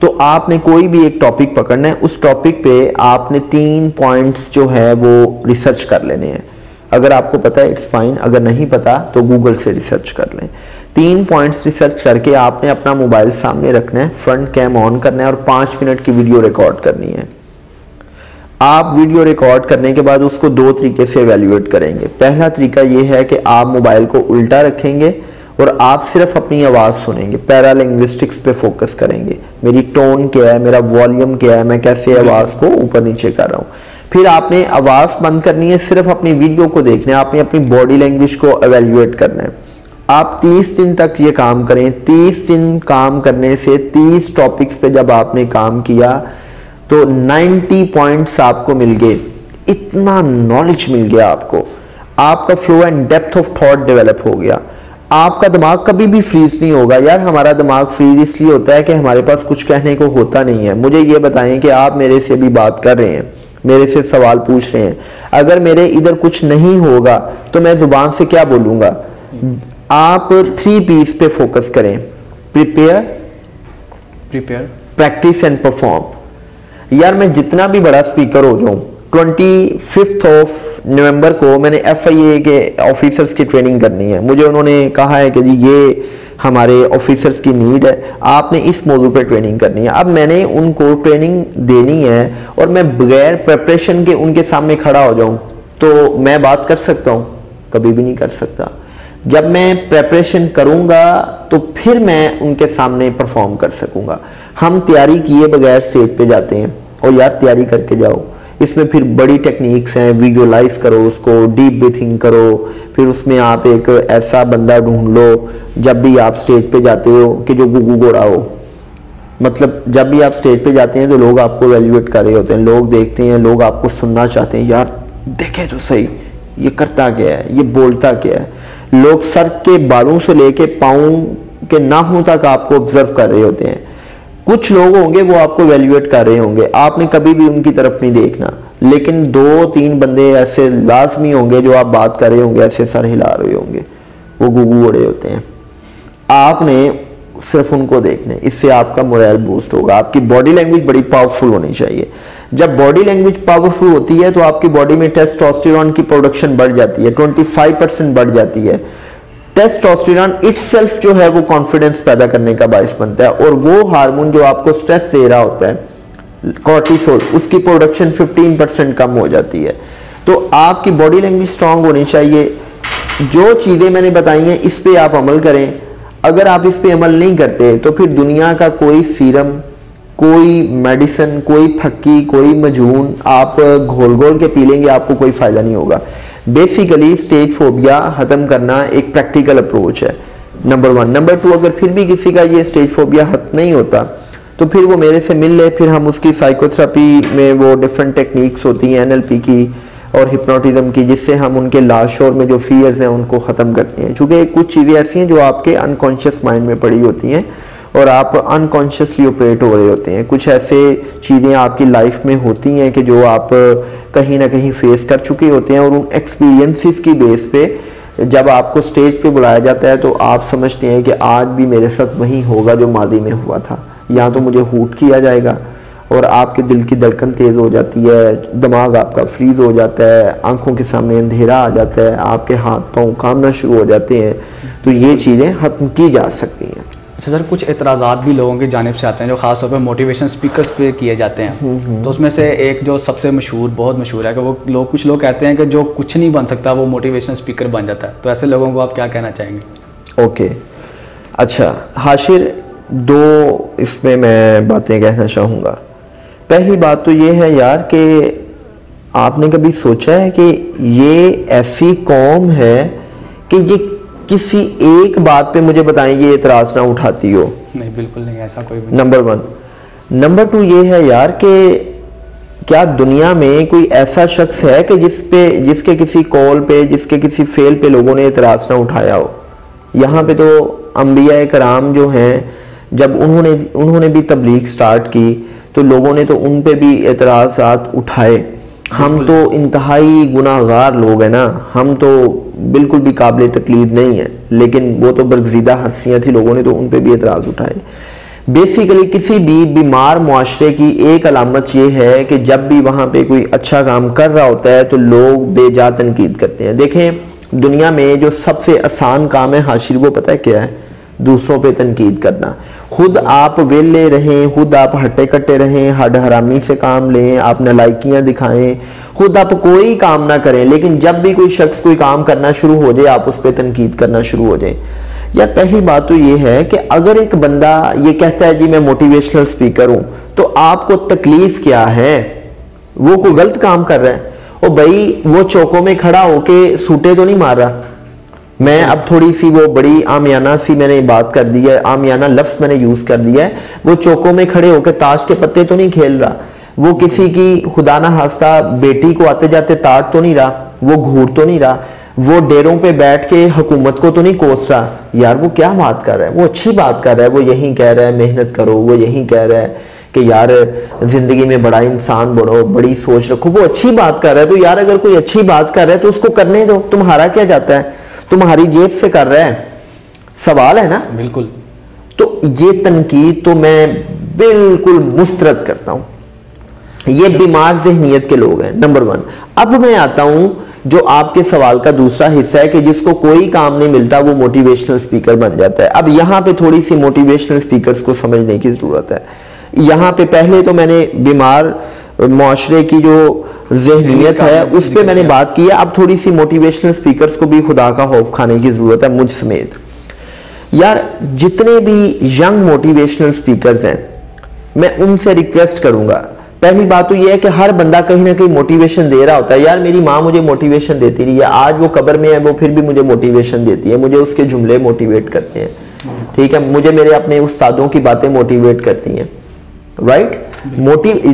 Speaker 2: तो आपने कोई भी एक टॉपिक पकड़ना है, उस टॉपिक पे आपने 3 पॉइंट्स जो है वो रिसर्च कर लेने हैं। अगर आपको पता है इट्स फाइन, अगर नहीं पता तो गूगल से रिसर्च कर लें। 3 पॉइंट्स रिसर्च करके आपने अपना मोबाइल सामने रखना है, फ्रंट कैम ऑन करना है और 5 मिनट की वीडियो रिकॉर्ड करनी है। आप वीडियो रिकॉर्ड करने के बाद उसको 2 तरीके से एवेल्युएट करेंगे। पहला तरीका ये है कि आप मोबाइल को उल्टा रखेंगे और आप सिर्फ अपनी आवाज़ सुनेंगे, पैरालिंग्विस्टिक्स पे फोकस करेंगे, मेरी टोन क्या है, मेरा वॉल्यूम क्या है, मैं कैसे आवाज़ को ऊपर नीचे कर रहा हूँ। फिर आपने आवाज़ बंद करनी है, सिर्फ अपनी वीडियो को देखना है, आपने अपनी बॉडी लैंग्वेज को एवेल्युएट करना है। आप 30 दिन तक ये काम करें। 30 दिन काम करने से 30 टॉपिक्स पे जब आपने काम किया तो 90 पॉइंट्स आपको मिल गए। इतना नॉलेज मिल गया आपको, आपका flow and depth of thought develop हो गया। आपका दिमाग कभी भी फ्रीज नहीं होगा। यार हमारा दिमाग फ्रीज इसलिए होता है कि हमारे पास कुछ कहने को होता नहीं है। मुझे ये बताएं कि आप मेरे से भी बात कर रहे हैं, मेरे से सवाल पूछ रहे हैं, अगर मेरे इधर कुछ नहीं होगा तो मैं जुबान से क्या बोलूंगा। आप 3 P's पे फोकस करें, प्रिपेयर, प्रैक्टिस एंड परफॉर्म। यार मैं जितना भी बड़ा स्पीकर हो जाऊं, 25 नवंबर को मैंने FIA के ऑफिसर्स की ट्रेनिंग करनी है। मुझे उन्होंने कहा है कि जी ये हमारे ऑफिसर्स की नीड है, आपने इस मौजू पे ट्रेनिंग करनी है। अब मैंने उनको ट्रेनिंग देनी है और मैं बगैर प्रिपरेशन के उनके सामने खड़ा हो जाऊं तो मैं बात कर सकता हूं? कभी भी नहीं कर सकता। जब मैं प्रिपरेशन करूंगा तो फिर मैं उनके सामने परफॉर्म कर सकूंगा। हम तैयारी किए बगैर स्टेज पे जाते हैं, और यार तैयारी करके जाओ। इसमें फिर बड़ी टेक्निक्स हैं, विजुअलाइज करो उसको, डीप ब्रीथिंग करो, फिर उसमें आप एक ऐसा बंदा ढूंढ लो जब भी आप स्टेज पे जाते हो कि जो गुगू घोड़ा हो। मतलब जब भी आप स्टेज पे जाते हैं तो लोग आपको वैल्यूएट कर रहे होते हैं, लोग देखते हैं, लोग आपको सुनना चाहते हैं। यार देखे तो सही ये करता क्या है, ये बोलता क्या है। लोग सर के बालों से लेके पाँव के नाखून तक आपको ऑब्जर्व कर रहे होते हैं। कुछ लोग होंगे वो आपको वैल्यूएट कर रहे होंगे, आपने कभी भी उनकी तरफ नहीं देखना, लेकिन 2-3 बंदे ऐसे लाजमी होंगे जो आप बात कर रहे होंगे, ऐसे सर हिला रहे होंगे, वो गुगू उड़े होते हैं। आपने सिर्फ उनको देखना है, इससे आपका मोरल बूस्ट होगा। आपकी बॉडी लैंग्वेज बड़ी पावरफुल होनी चाहिए। जब बॉडी लैंग्वेज पावरफुल होती है तो आपकी बॉडी में टेस्टोस्टेरोन की प्रोडक्शन बढ़ जाती है, 25% बढ़ जाती है। टेस्टोस्टेरोन इटसेल्फ जो है वो कॉन्फिडेंस पैदा करने का बायस बनता है, और वो हार्मोन जो आपको स्ट्रेस दे रहा होता है, कॉर्टिसोल, उसकी प्रोडक्शन 15% कम हो जाती है। तो आपकी बॉडी लैंग्वेज स्ट्रांग होनी चाहिए। जो चीज़ें मैंने बताई हैं इस पे आप अमल करें। अगर आप इस पे अमल नहीं करते तो फिर दुनिया का कोई सीरम, कोई मेडिसिन, कोई फक्की, कोई मजून आप घोल घोल के पी लेंगे, आपको कोई फायदा नहीं होगा। बेसिकली स्टेज फोबिया खत्म करना एक प्रैक्टिकल अप्रोच है, नंबर 1। नंबर 2, अगर फिर भी किसी का ये स्टेज फोबिया खत्म नहीं होता तो फिर वो मेरे से मिल ले, फिर हम उसकी साइकोथेरेपी में वो डिफरेंट टेक्निक्स होती हैं NLP की और हिप्नोटिज्म की, जिससे हम उनके लास्ट शोर में जो फियर्स हैं उनको ख़त्म करते हैं। क्योंकि कुछ चीज़ें ऐसी हैं जो आपके अनकॉन्शियस माइंड में पड़ी होती हैं और आप अनकॉन्शियसली ऑपरेट हो रहे होते हैं। कुछ ऐसे चीज़ें आपकी लाइफ में होती हैं कि जो आप कहीं ना कहीं फेस कर चुके होते हैं, और उन एक्सपीरियंसेस की बेस पे जब आपको स्टेज पे बुलाया जाता है तो आप समझते हैं कि आज भी मेरे साथ वही होगा जो मादी में हुआ था, या तो मुझे हूट किया जाएगा, और आपके दिल की धड़कन तेज़ हो जाती है, दिमाग आपका फ्रीज हो जाता है, आंखों के सामने अंधेरा आ जाता है, आपके हाथ पाँव कांपना शुरू हो जाते हैं। तो ये चीज़ें खत्म की जा सकती हैं।
Speaker 1: अच्छा सर, कुछ एतराज़ात भी लोगों की जानिब से आते हैं जो ख़ासतौर पर मोटिवेशन स्पीकर्स पे किए जाते हैं। तो उसमें से एक जो सबसे मशहूर, बहुत मशहूर है कि वो लोग, कुछ लोग कहते हैं कि जो कुछ नहीं बन सकता वो मोटिवेशन स्पीकर बन जाता है। तो ऐसे लोगों को आप क्या कहना चाहेंगे?
Speaker 2: ओके, अच्छा हाशिर, 2 इसमें मैं बातें कहना चाहूँगा। पहली बात तो ये है यार कि आपने कभी सोचा है कि ये ऐसी कौम है कि ये किसी एक बात पे मुझे बताएं ये एतराज़ ना उठाती हो?
Speaker 1: नहीं, बिल्कुल नहीं, ऐसा कोई भी।
Speaker 2: नंबर 1। नंबर 2 ये है यार कि क्या दुनिया में कोई ऐसा शख्स है कि जिसके किसी कॉल पे, जिसके किसी फेल पे लोगों ने एतराज़ ना उठाया हो? यहाँ पे तो अंबिया कराम जो हैं, जब उन्होंने भी तबलीग स्टार्ट की तो लोगों ने तो उन पे भी एतराज़ात उठाए। हम तो इंतहाई गुनाहगार लोग हैं ना, हम तो बिल्कुल भी काबिल तकलीफ नहीं है, लेकिन वो तो बरगजीदा हस्तियाँ थी, लोगों ने तो उन पे भी एतराज़ उठाए। बेसिकली किसी भी बीमार मुआशरे की एक अलामत ये है कि जब भी वहाँ पे कोई अच्छा काम कर रहा होता है तो लोग बेजा तनकीद करते हैं। देखें दुनिया में जो सबसे आसान काम है हाशिर, वो पता है क्या है? दूसरों पे तनकीद करना। खुद आप वेले रहें, खुद आप हट्टे कट्टे रहें, हड हरामी से काम लें, आप नालायकियाँ दिखाएं, खुद आप कोई काम ना करें, लेकिन जब भी कोई शख्स कोई काम करना शुरू हो जाए आप उस पर तनकीद करना शुरू हो जाए। यार पहली बात तो ये है कि अगर एक बंदा ये कहता है जी मैं मोटिवेशनल स्पीकर हूं, तो आपको तकलीफ क्या है? वो कोई गलत काम कर रहा है, और भाई वो चौकों में खड़ा होके सूटे तो नहीं मार रहा। मैं अब थोड़ी सी वो बड़ी आमियाना सी मैंने बात कर दी है, आमियाना लफ्ज मैंने यूज कर दिया है। वो चौकों में खड़े होकर ताश के पत्ते तो नहीं खेल रहा, वो किसी की खुदा ना हादसा बेटी को आते जाते ताड़ तो नहीं रहा, वो घूर तो नहीं रहा, वो डेरों पे बैठ के हुकूमत को तो नहीं कोस रहा। यार वो क्या बात कर रहा है? वो अच्छी बात कर रहा है, वो यही कह रहा है मेहनत करो, वो यही कह रहा है कि यार जिंदगी में बड़ा इंसान बनो, बड़ी सोच रखो, वो अच्छी बात कर रहा है। तो यार अगर कोई अच्छी बात कर रहा है तो उसको करने दो, तुम्हारा क्या जाता है? तुम्हारी जेब से कर रहा है, सवाल है ना?
Speaker 1: बिल्कुल।
Speaker 2: तो ये तनकीद तो मैं बिल्कुल मुस्तरद करता हूं। ये बीमार ज़हनियत के लोग हैं, नंबर 1। अब मैं आता हूं जो आपके सवाल का दूसरा हिस्सा है कि जिसको कोई काम नहीं मिलता वो मोटिवेशनल स्पीकर बन जाता है। अब यहां पे थोड़ी सी मोटिवेशनल स्पीकर्स को समझने की जरूरत है। यहां पे पहले तो मैंने बीमार मुआशरे की जो ज़हनियत है उस पर मैंने बात की है। अब थोड़ी सी मोटिवेशनल स्पीकर्स को भी खुदा का खौफ खाने की जरूरत है, मुझ समेत। यार जितने भी यंग मोटिवेशनल स्पीकर्स हैं, मैं उनसे रिक्वेस्ट करूंगा, पहली बात तो यह है कि हर बंदा कहीं ना कहीं मोटिवेशन दे रहा होता है। यार मेरी माँ मुझे मोटिवेशन देती रही है, आज वो कब्र में है, वो फिर भी मुझे मोटिवेशन देती है, मुझे उसके जुमले मोटिवेट करते हैं, ठीक है, मुझे मेरे अपने उस्तादों की बातें मोटिवेट करती हैं, राइट?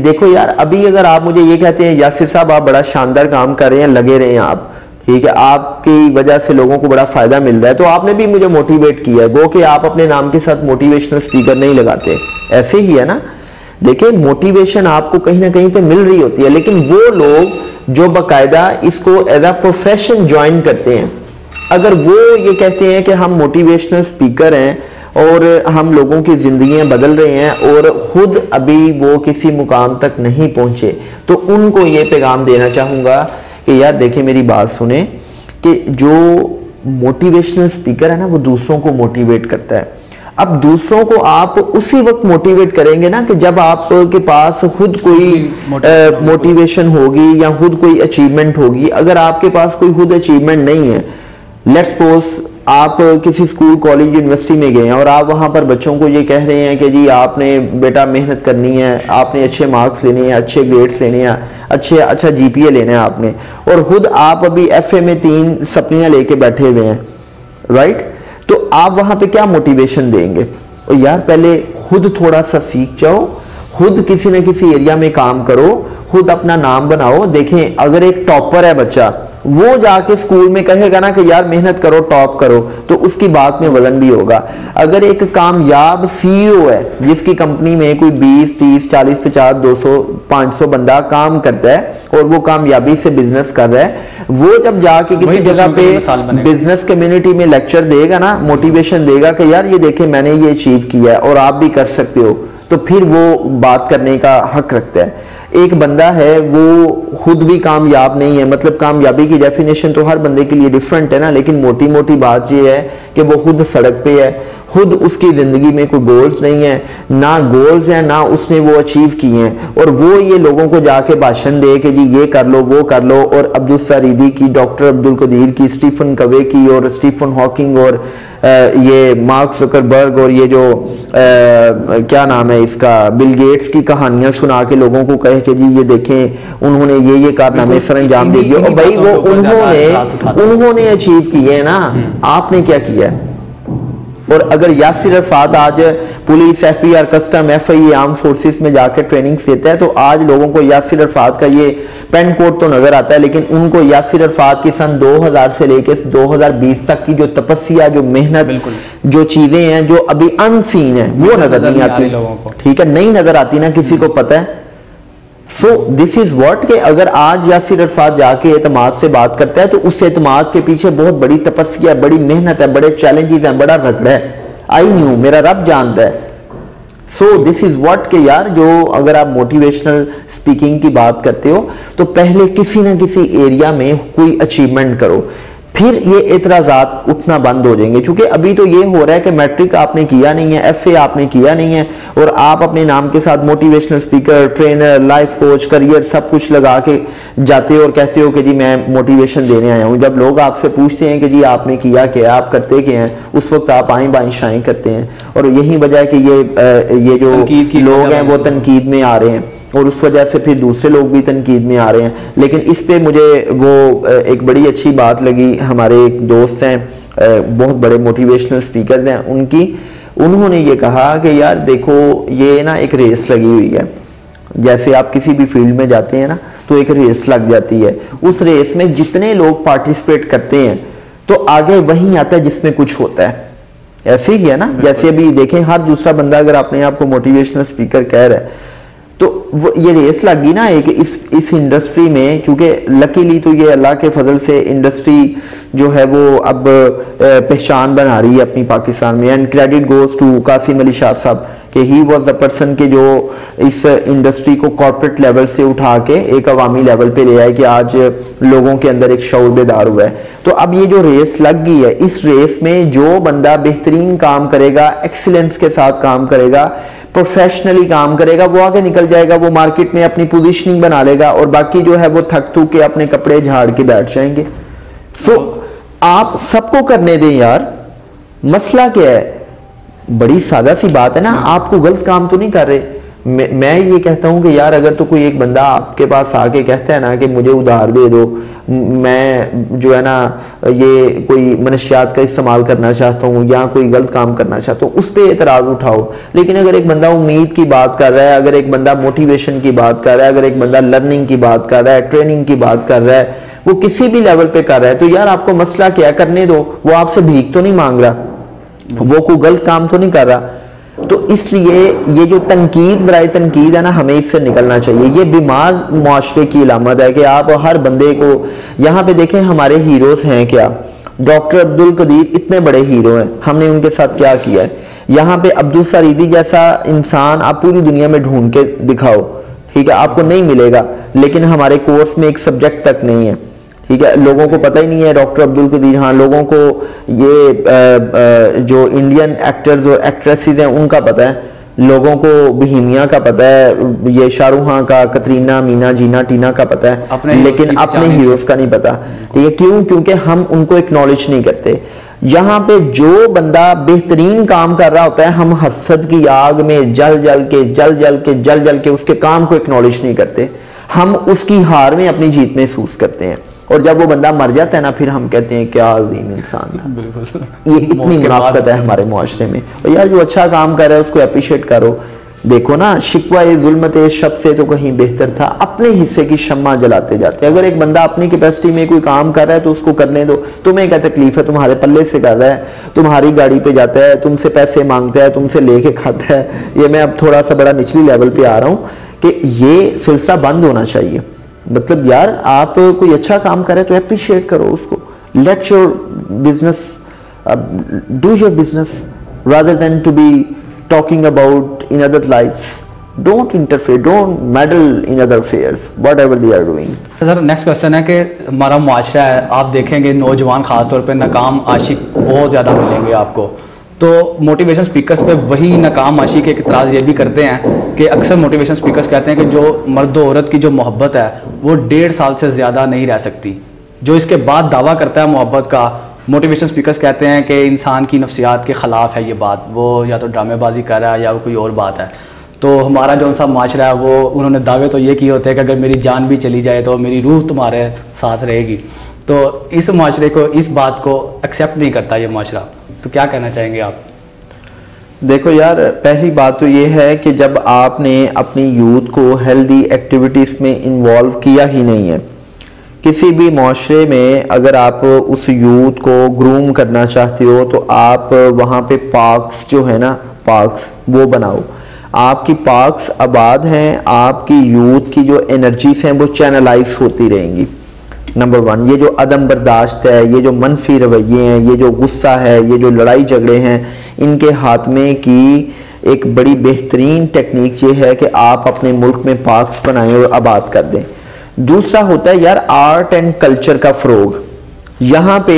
Speaker 2: देखो यार, अभी अगर आप मुझे ये कहते हैं यासिर साहब आप बड़ा शानदार काम कर रहे हैं, लगे रहे हैं आप, ठीक है, आपकी वजह से लोगों को बड़ा फायदा मिल रहा है, तो आपने भी मुझे मोटिवेट किया है। वो कि आप अपने नाम के साथ मोटिवेशनल स्पीकर नहीं लगाते, ऐसे ही है ना? देखिए मोटिवेशन आपको कहीं ना कहीं पे मिल रही होती है, लेकिन वो लोग जो बाकायदा इसको एज अ प्रोफेशन ज्वाइन करते हैं, अगर वो ये कहते हैं कि हम मोटिवेशनल स्पीकर हैं और हम लोगों की जिंदगियां बदल रहे हैं और खुद अभी वो किसी मुकाम तक नहीं पहुंचे, तो उनको ये पैगाम देना चाहूंगा कि यार देखिए मेरी बात सुने कि जो मोटिवेशनल स्पीकर है ना वो दूसरों को मोटिवेट करता है। अब दूसरों को आप उसी वक्त मोटिवेट करेंगे ना कि जब आपके पास खुद कोई मोटिवेशन होगी या खुद कोई अचीवमेंट होगी। अगर आपके पास कोई खुद अचीवमेंट नहीं है, लेट्स सपोज आप किसी स्कूल कॉलेज यूनिवर्सिटी में गए हैं और आप वहां पर बच्चों को ये कह रहे हैं कि जी आपने बेटा मेहनत करनी है, आपने अच्छे मार्क्स लेने हैं, अच्छे ग्रेड्स लेने हैं, अच्छा जीपीए लेना है आपने, और खुद आप अभी एफए में 3 सप्लियां लेके बैठे हुए हैं, राइट? तो आप वहां पे क्या मोटिवेशन देंगे? और यार पहले खुद थोड़ा सा सीख जाओ, खुद किसी न किसी एरिया में काम करो, खुद अपना नाम बनाओ। देखें अगर एक टॉपर है बच्चा, वो जाके स्कूल में कहेगा ना कि यार मेहनत करो, टॉप करो, तो उसकी बात में वजन भी होगा। अगर एक कामयाब सीईओ है जिसकी कंपनी में कोई 20, 30, 40, 50, 200, 500 बंदा काम करता है और वो कामयाबी से बिजनेस कर रहा है, वो जब जाके किसी जगह पे बिजनेस कम्युनिटी में लेक्चर देगा ना, मोटिवेशन देगा कि यार ये देखें मैंने ये अचीव किया है और आप भी कर सकते हो, तो फिर वो बात करने का हक रखता है। एक बंदा है वो खुद भी कामयाब नहीं है, मतलब कामयाबी की डेफिनेशन तो हर बंदे के लिए डिफरेंट है ना, लेकिन मोटी मोटी बात ये है कि वो खुद सड़क पे है, खुद उसकी जिंदगी में कोई गोल्स नहीं है, ना गोल्स हैं ना उसने वो अचीव किए हैं, और वो ये लोगों को जाके भाषण दे कि जी ये कर लो वो कर लो, और अब्दुल सारीदी की, डॉक्टर अब्दुल कदीर की, स्टीफन कवे की और स्टीफन हॉकिंग और ये मार्क जुकरबर्ग और ये जो क्या नाम है इसका बिल गेट्स की कहानियां सुना के लोगों को कहे कि जी ये देखें उन्होंने ये कारनामे सर अंजाम दे दिए, और भाई वो उन्होंने अचीव किए ना, आपने क्या किया? और अगर यासिर अरफात आज police, FIR, custom, FI arm forces में जाकर ट्रेनिंग देता है, तो आज लोगों को यासिर अरफात का ये पेन कोड तो नजर आता है, लेकिन उनको यासिर अरफात की सन 2000 से लेकर 2020 तक की जो तपस्या, जो मेहनत, जो चीजें हैं जो अभी अनसीन है वो नजर नहीं आती। ठीक है, नहीं नजर आती ना, किसी को पता है सो दिस इज व्हाट कि अगर आज यासिर अरफात जाके एतमाद से बात करता है तो उस एतमाद के पीछे बहुत बड़ी तपस्या है, बड़ी मेहनत है, बड़े चैलेंजेस हैं, बड़ा रगड़ा है। आई न्यू, मेरा रब जानता है। सो दिस इज व्हाट के यार, जो अगर आप मोटिवेशनल स्पीकिंग की बात करते हो तो पहले किसी ना किसी एरिया में कोई अचीवमेंट करो, फिर ये एतराज़ात उठना बंद हो जाएंगे। क्योंकि अभी तो ये हो रहा है कि मैट्रिक आपने किया नहीं है, एफए आपने किया नहीं है, और आप अपने नाम के साथ motivational speaker, trainer, life coach, career सब कुछ लगा के जाते हो और कहते हो कि जी मैं मोटिवेशन देने आया हूँ। जब लोग आपसे पूछते हैं कि जी आपने किया क्या, आप करते क्या हैं, उस वक्त आप आएँ बाएँ शाएँ करते हैं। और यही वजह है कि ये जो लोग हैं वो तनकीद में आ रहे हैं, और उस वजह से फिर दूसरे लोग भी तनकीद में आ रहे हैं। लेकिन इस पे मुझे वो एक बड़ी अच्छी बात लगी, हमारे एक दोस्त हैं बहुत बड़े मोटिवेशनल स्पीकर्स हैं, उन्होंने ये कहा कि यार देखो ये ना एक रेस लगी हुई है। जैसे आप किसी भी फील्ड में जाते हैं ना तो एक रेस लग जाती है, उस रेस में जितने लोग पार्टिसिपेट करते हैं तो आगे वही आता है जिसमें कुछ होता है। ऐसे ही है ना, जैसे अभी देखें हर दूसरा बंदा अगर अपने आप को मोटिवेशनल स्पीकर कह रहा है तो वो ये रेस लगी ना एक इस इंडस्ट्री में। क्योंकि लकीली तो ये अल्लाह के फजल से इंडस्ट्री जो है वो अब पहचान बना रही है अपनी पाकिस्तान में। And credit goes to Qasim Ali Shah साहब कि ही वाज द पर्सन के जो इस इंडस्ट्री को कॉर्पोरेट लेवल से उठा के एक अवामी लेवल पे ले आए कि आज लोगों के अंदर एक शऊर बेदार हुआ है। तो अब ये जो रेस लग गई है, इस रेस में जो बंदा बेहतरीन काम करेगा, एक्सीलेंस के साथ काम करेगा, प्रोफेशनली काम करेगा, वो आगे निकल जाएगा, वो मार्केट में अपनी पोजीशनिंग बना लेगा, और बाकी जो है वो थक थूक के अपने कपड़े झाड़ के बैठ जाएंगे। सो आप सबको करने दें यार, मसला क्या है, बड़ी सादा सी बात है ना, आपको गलत काम तो नहीं कर रहे। मैं ये कहता हूं कि यार अगर तो कोई एक बंदा आपके पास आके कहता है ना कि मुझे उधार दे दो, मैं जो है ना ये कोई मनशियात का इस्तेमाल करना चाहता हूँ या कोई गलत काम करना चाहता हूँ, उस पर एतराज उठाओ। लेकिन अगर एक बंदा उम्मीद की बात कर रहा है, अगर एक बंदा मोटिवेशन की बात कर रहा है, अगर एक बंदा लर्निंग की बात कर रहा है, ट्रेनिंग की बात कर रहा है, वो किसी भी लेवल पे कर रहा है, तो यार आपको मसला क्या करने दो। वो आपसे भीख तो नहीं मांग रहा, वो कोई गलत काम तो नहीं कर रहा। तो इसलिए ये जो तनकीद बराए तनकीद है ना, हमें इससे निकलना चाहिए। ये बीमार मुआशरे की अलामत है कि आप हर बंदे को, यहाँ पे देखें हमारे हीरोज हैं क्या, डॉक्टर अब्दुल कदीर इतने बड़े हीरो हैं, हमने उनके साथ क्या किया है। यहाँ पे अब्दुल सरीदी जैसा इंसान आप पूरी दुनिया में ढूंढ के दिखाओ, ठीक है, आपको नहीं मिलेगा। लेकिन हमारे कोर्स में एक सब्जेक्ट तक नहीं है, ठीक है, लोगों को पता ही नहीं है डॉक्टर अब्दुल कदीर। हाँ, लोगों को ये जो इंडियन एक्टर्स और एक्ट्रेसेस हैं उनका पता है, लोगों को बहीमिया का पता है, ये शाहरुख खान का, कतरीना, मीना, जीना, टीना का पता है, लेकिन अपने हीरोज का नहीं पता। ठीक है, क्यों? क्योंकि हम उनको एक्नॉलेज नहीं करते। यहाँ पे जो बंदा बेहतरीन काम कर रहा होता है, हम हसद की आग में जल जल के उसके काम को एक्नॉलेज नहीं करते, हम उसकी हार में अपनी जीत महसूस करते हैं। और जब वो बंदा मर जाता है ना, फिर हम कहते हैं क्या अजीम इंसान था। बिल्कुल, ये इतनी मुनाफत है हमारे मुआशरे में। और यार जो अच्छा काम कर रहा है उसको अप्रिशिएट करो। देखो ना, शिकवा जुल्मत शब से तो कहीं बेहतर था, अपने हिस्से की शम्मा जलाते जाते। अगर एक बंदा अपनी कैपेसिटी में कोई काम कर रहा है तो उसको करने दो। तुम्हें क्या तकलीफ है, तुम्हारे पल्ले से कर रहा है, तुम्हारी गाड़ी पे जाता है, तुमसे पैसे मांगता है, तुमसे लेके खाता है। ये मैं अब थोड़ा सा बड़ा निचली लेवल पे आ रहा हूँ कि ये सिलसिला बंद होना चाहिए। मतलब यार आप कोई अच्छा काम करे तो अप्रिशिएट करो उसको। Let your business, do your business rather than to be talking about in other lives. Don't interfere, don't meddle in other affairs, whatever they are doing.
Speaker 1: Sir next question है कि हमारा मुआशरा है, आप देखेंगे नौजवान खासतौर पे नाकाम आशिक बहुत ज़्यादा मिलेंगे आपको। तो मोटिवेशन स्पीकर्स पे वही नाकाम आशिक एक इतराज़ ये भी करते हैं कि अक्सर मोटिवेशन स्पीकर्स कहते हैं कि जो मर्द औरत की जो मोहब्बत है वो 1.5 साल से ज़्यादा नहीं रह सकती। जो इसके बाद दावा करता है मोहब्बत का, मोटिवेशन स्पीकर्स कहते हैं कि इंसान की नफ्सियात के ख़िलाफ़ है ये बात, वो या तो ड्रामेबाजी कर रहा है या वो कोई और बात है। तो हमारा जो सा माशरा है वो उन्होंने दावे तो ये किए होते हैं कि अगर मेरी जान भी चली जाए तो मेरी रूह तुम्हारे साथ रहेगी। तो इस माशरे को, इस बात को एक्सेप्ट नहीं करता ये माशरा। तो क्या कहना चाहेंगे आप?
Speaker 2: देखो यार, पहली बात तो ये है कि जब आपने अपनी यूथ को हेल्दी एक्टिविटीज़ में इन्वॉल्व किया ही नहीं है, किसी भी माशरे में अगर आप उस यूथ को ग्रूम करना चाहते हो तो आप वहाँ पे पार्क्स जो है ना, पार्क्स वो बनाओ। आपकी पार्क्स आबाद हैं, आपकी यूथ की जो एनर्जीज हैं वो चैनलाइज होती रहेंगी। नंबर 1, ये जो अदम बर्दाश्त है, ये जो मनफी रवैये हैं, ये जो गुस्सा है, ये जो लड़ाई झगड़े हैं, इनके खात्मे की एक बड़ी बेहतरीन टेक्निक ये है कि आप अपने मुल्क में पार्क्स बनाएं और आबाद कर दें। दूसरा होता है यार आर्ट एंड कल्चर का फ़रोग। यहाँ पे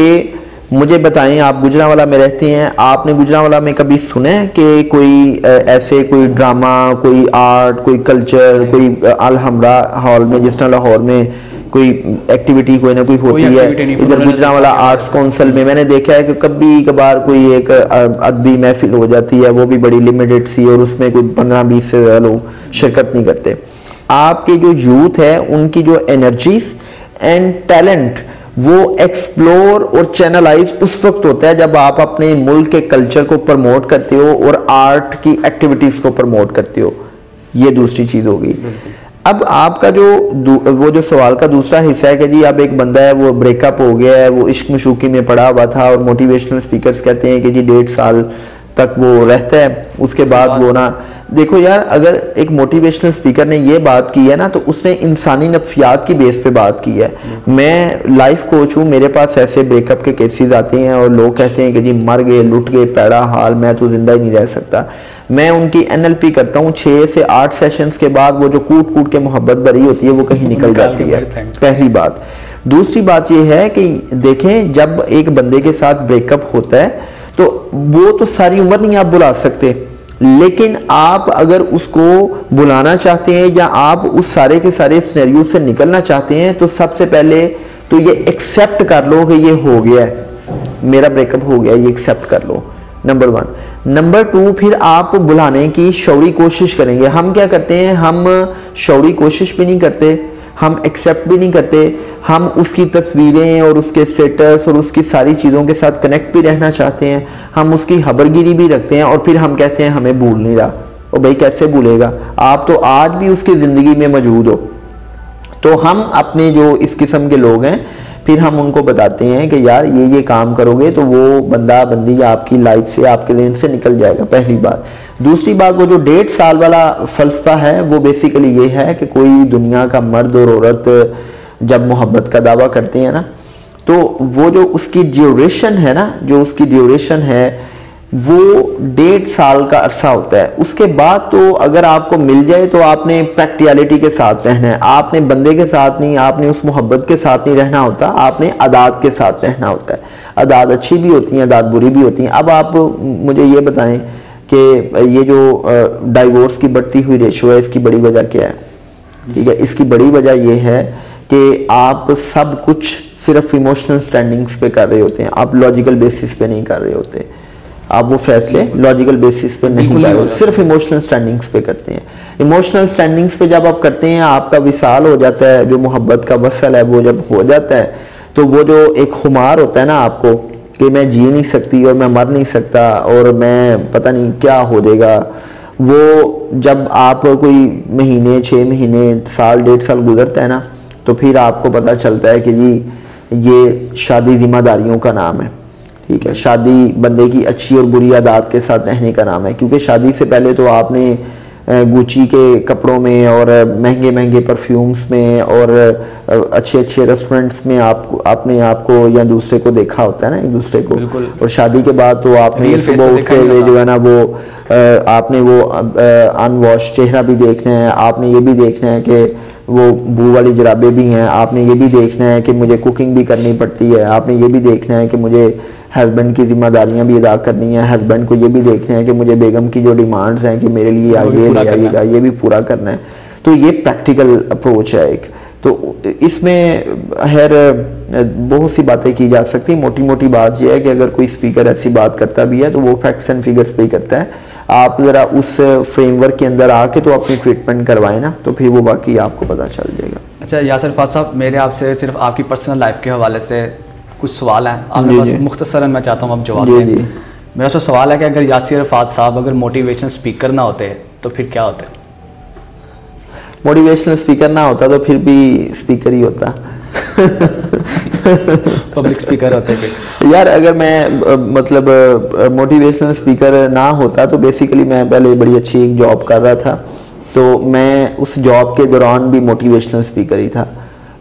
Speaker 2: मुझे बताएं, आप गुजरांवाला में रहते हैं, आपने गुजरांवाला में कभी सुना है कि कोई ऐसे कोई ड्रामा, कोई आर्ट, कोई कल्चर, कोई अलहमरा हॉल में, जिस तरह लाहौर में कोई एक्टिविटी कोई ना कोई होती है, इधर गुजरांवाला आर्ट्स काउंसिल में मैंने देखा है कि कभी कभार कोई एक अदबी महफिल हो जाती है, वो भी बड़ी लिमिटेड सी, और उसमें कोई 15-20 से ज़्यादा लोग शिरकत नहीं करते। आपके जो यूथ है उनकी जो एनर्जीज एंड टैलेंट वो एक्सप्लोर और चैनलाइज उस वक्त होता है जब आप अपने मुल्क के कल्चर को प्रमोट करते हो और आर्ट की एक्टिविटीज को प्रमोट करते हो। ये दूसरी चीज होगी। अब आपका वो जो सवाल का दूसरा हिस्सा है कि जी अब एक बंदा है वो ब्रेकअप हो गया है, वो इश्क मशूकी में पड़ा हुआ था और मोटिवेशनल स्पीकर्स कहते हैं कि जी 1.5 साल तक वो रहता है, उसके बाद वो ना, देखो यार अगर एक मोटिवेशनल स्पीकर ने ये बात की है ना तो उसने इंसानी नफ्सियात की बेस पे बात की है। मैं लाइफ कोच हूँ, मेरे पास ऐसे ब्रेकअप के केसेस आते हैं और लोग कहते हैं कि जी मर गए, लुट गए, पैड़ा हाल, मैं तो जिंदा ही नहीं रह सकता। मैं उनकी NLP करता हूँ, 6 से 8 सेशंस के बाद वो जो कूट कूट के मोहब्बत भरी होती है वो कहीं निकल जाती है, पहली बात। दूसरी बात ये है कि देखें जब एक बंदे के साथ ब्रेकअप होता है तो वो तो सारी उम्र नहीं आप बुला सकते, लेकिन आप अगर उसको बुलाना चाहते हैं या आप उस सारे के सारे सिनेरियो से निकलना चाहते हैं तो सबसे पहले तो ये एक्सेप्ट कर लो कि ये हो गया है, मेरा ब्रेकअप हो गया, ये एक्सेप्ट कर लो, नंबर 1। नंबर 2, फिर आप बुलाने की शौरी कोशिश करेंगे। हम क्या करते हैं, हम शौरी कोशिश भी नहीं करते, हम एक्सेप्ट भी नहीं करते, हम उसकी तस्वीरें और उसके स्टेटस और उसकी सारी चीज़ों के साथ कनेक्ट भी रहना चाहते हैं, हम उसकी खबरगिरी भी रखते हैं और फिर हम कहते हैं हमें भूल नहीं रहा। और भाई कैसे भूलेगा, आप तो आज भी उसकी ज़िंदगी में मौजूद हो। तो हम अपने जो इस किस्म के लोग हैं फिर हम उनको बताते हैं कि यार ये काम करोगे तो वो बंदा बंदी आपकी लाइफ से, आपके दिन से निकल जाएगा, पहली बात। दूसरी बात, वो जो 1.5 साल वाला फलसफा है वो बेसिकली ये है कि कोई दुनिया का मर्द और औरत जब मोहब्बत का दावा करते हैं ना तो वो जो उसकी ड्यूरेशन है ना, जो उसकी ड्यूरेशन है वो 1.5 साल का अरसा होता है। उसके बाद तो अगर आपको मिल जाए तो आपने प्रैक्टिकलिटी के साथ रहना है, आपने बंदे के साथ नहीं, आपने उस मोहब्बत के साथ नहीं रहना होता, आपने अदात के साथ रहना होता है। अदात अच्छी भी होती हैं, अदात बुरी भी होती हैं। अब आप मुझे ये बताएं कि ये जो डाइवोर्स की बढ़ती हुई रेशो है इसकी बड़ी वजह क्या है? ठीक है, इसकी बड़ी वजह ये है कि आप सब कुछ सिर्फ इमोशनल स्टैंडिंग्स पे कर रहे होते हैं, आप लॉजिकल बेसिस पे नहीं कर रहे होते, आप वो फैसले लॉजिकल बेसिस पे नहीं कर रहे होते, सिर्फ इमोशनल स्टैंडिंग्स पे करते हैं। इमोशनल स्टैंडिंग्स पे जब आप करते हैं आपका विसाल हो जाता है, जो मोहब्बत का वसल है वो जब हो जाता है तो वो जो एक खुमार होता है ना आपको कि मैं जी नहीं सकती और मैं मर नहीं सकता और मैं पता नहीं क्या हो जाएगा, वो जब आप कोई महीने, 6 महीने, साल, 1.5 साल गुजरता है ना तो फिर आपको पता चलता है कि जी ये शादी जिम्मेदारियों का नाम है। ठीक है, शादी बंदे की अच्छी और बुरी आदत के साथ रहने का नाम है, क्योंकि शादी से पहले तो आपने गुची के कपड़ों में और महंगे महंगे परफ्यूम्स में और अच्छे अच्छे रेस्टोरेंट्स में आपने आपको या दूसरे को देखा होता है ना, एक दूसरे को। और शादी के बाद तो आपने सुबह उठते हुए जो है ना वो आपने वो अनवॉश चेहरा भी देखना है, आपने ये भी देखना है कि वो बू वाली जराबे भी हैं, आपने ये भी देखना है कि मुझे कुकिंग भी करनी पड़ती है, आपने ये भी देखना है कि मुझे हस्बैंड की जिम्मेदारियां भी अदा करनी है, हस्बैंड को ये भी देखना है कि मुजे बेगम की जो डिमांड्स हैं कि मेरे लिए ये ले आइएगा, ये भी पूरा करना है। तो ये प्रैक्टिकल अप्रोच है एक। तो इसमें खैर बहुत सी बातें की जा सकती। मोटी मोटी बात यह है कि अगर कोई स्पीकर ऐसी बात करता भी है तो वो फैक्ट्स एंड फिगर्स पे करता है। आप ज़रा उस फ्रेमवर्क के अंदर आके तो अपनी ट्रीटमेंट करवाएं ना, तो फिर वो बाकी आपको पता चल जाएगा।
Speaker 1: अच्छा यासिर फात साहब, मेरे आपसे सिर्फ आपकी पर्सनल लाइफ के हवाले से कुछ सवाल हैं, आपके पास मुख्तसरन मैं चाहता हूँ आप जवाब दें। मेरा तो सवाल है कि अगर यासिर फात साहब अगर मोटिवेशनल स्पीकर ना होते तो फिर क्या होते?
Speaker 2: मोटिवेशनल स्पीकर ना होता तो फिर भी स्पीकर ही होता।
Speaker 1: पब्लिक स्पीकर होते थे।
Speaker 2: यार अगर मैं मतलब मोटिवेशनल स्पीकर ना होता तो बेसिकली मैं पहले बड़ी अच्छी एक जॉब कर रहा था, तो मैं उस जॉब के दौरान भी मोटिवेशनल स्पीकर ही था।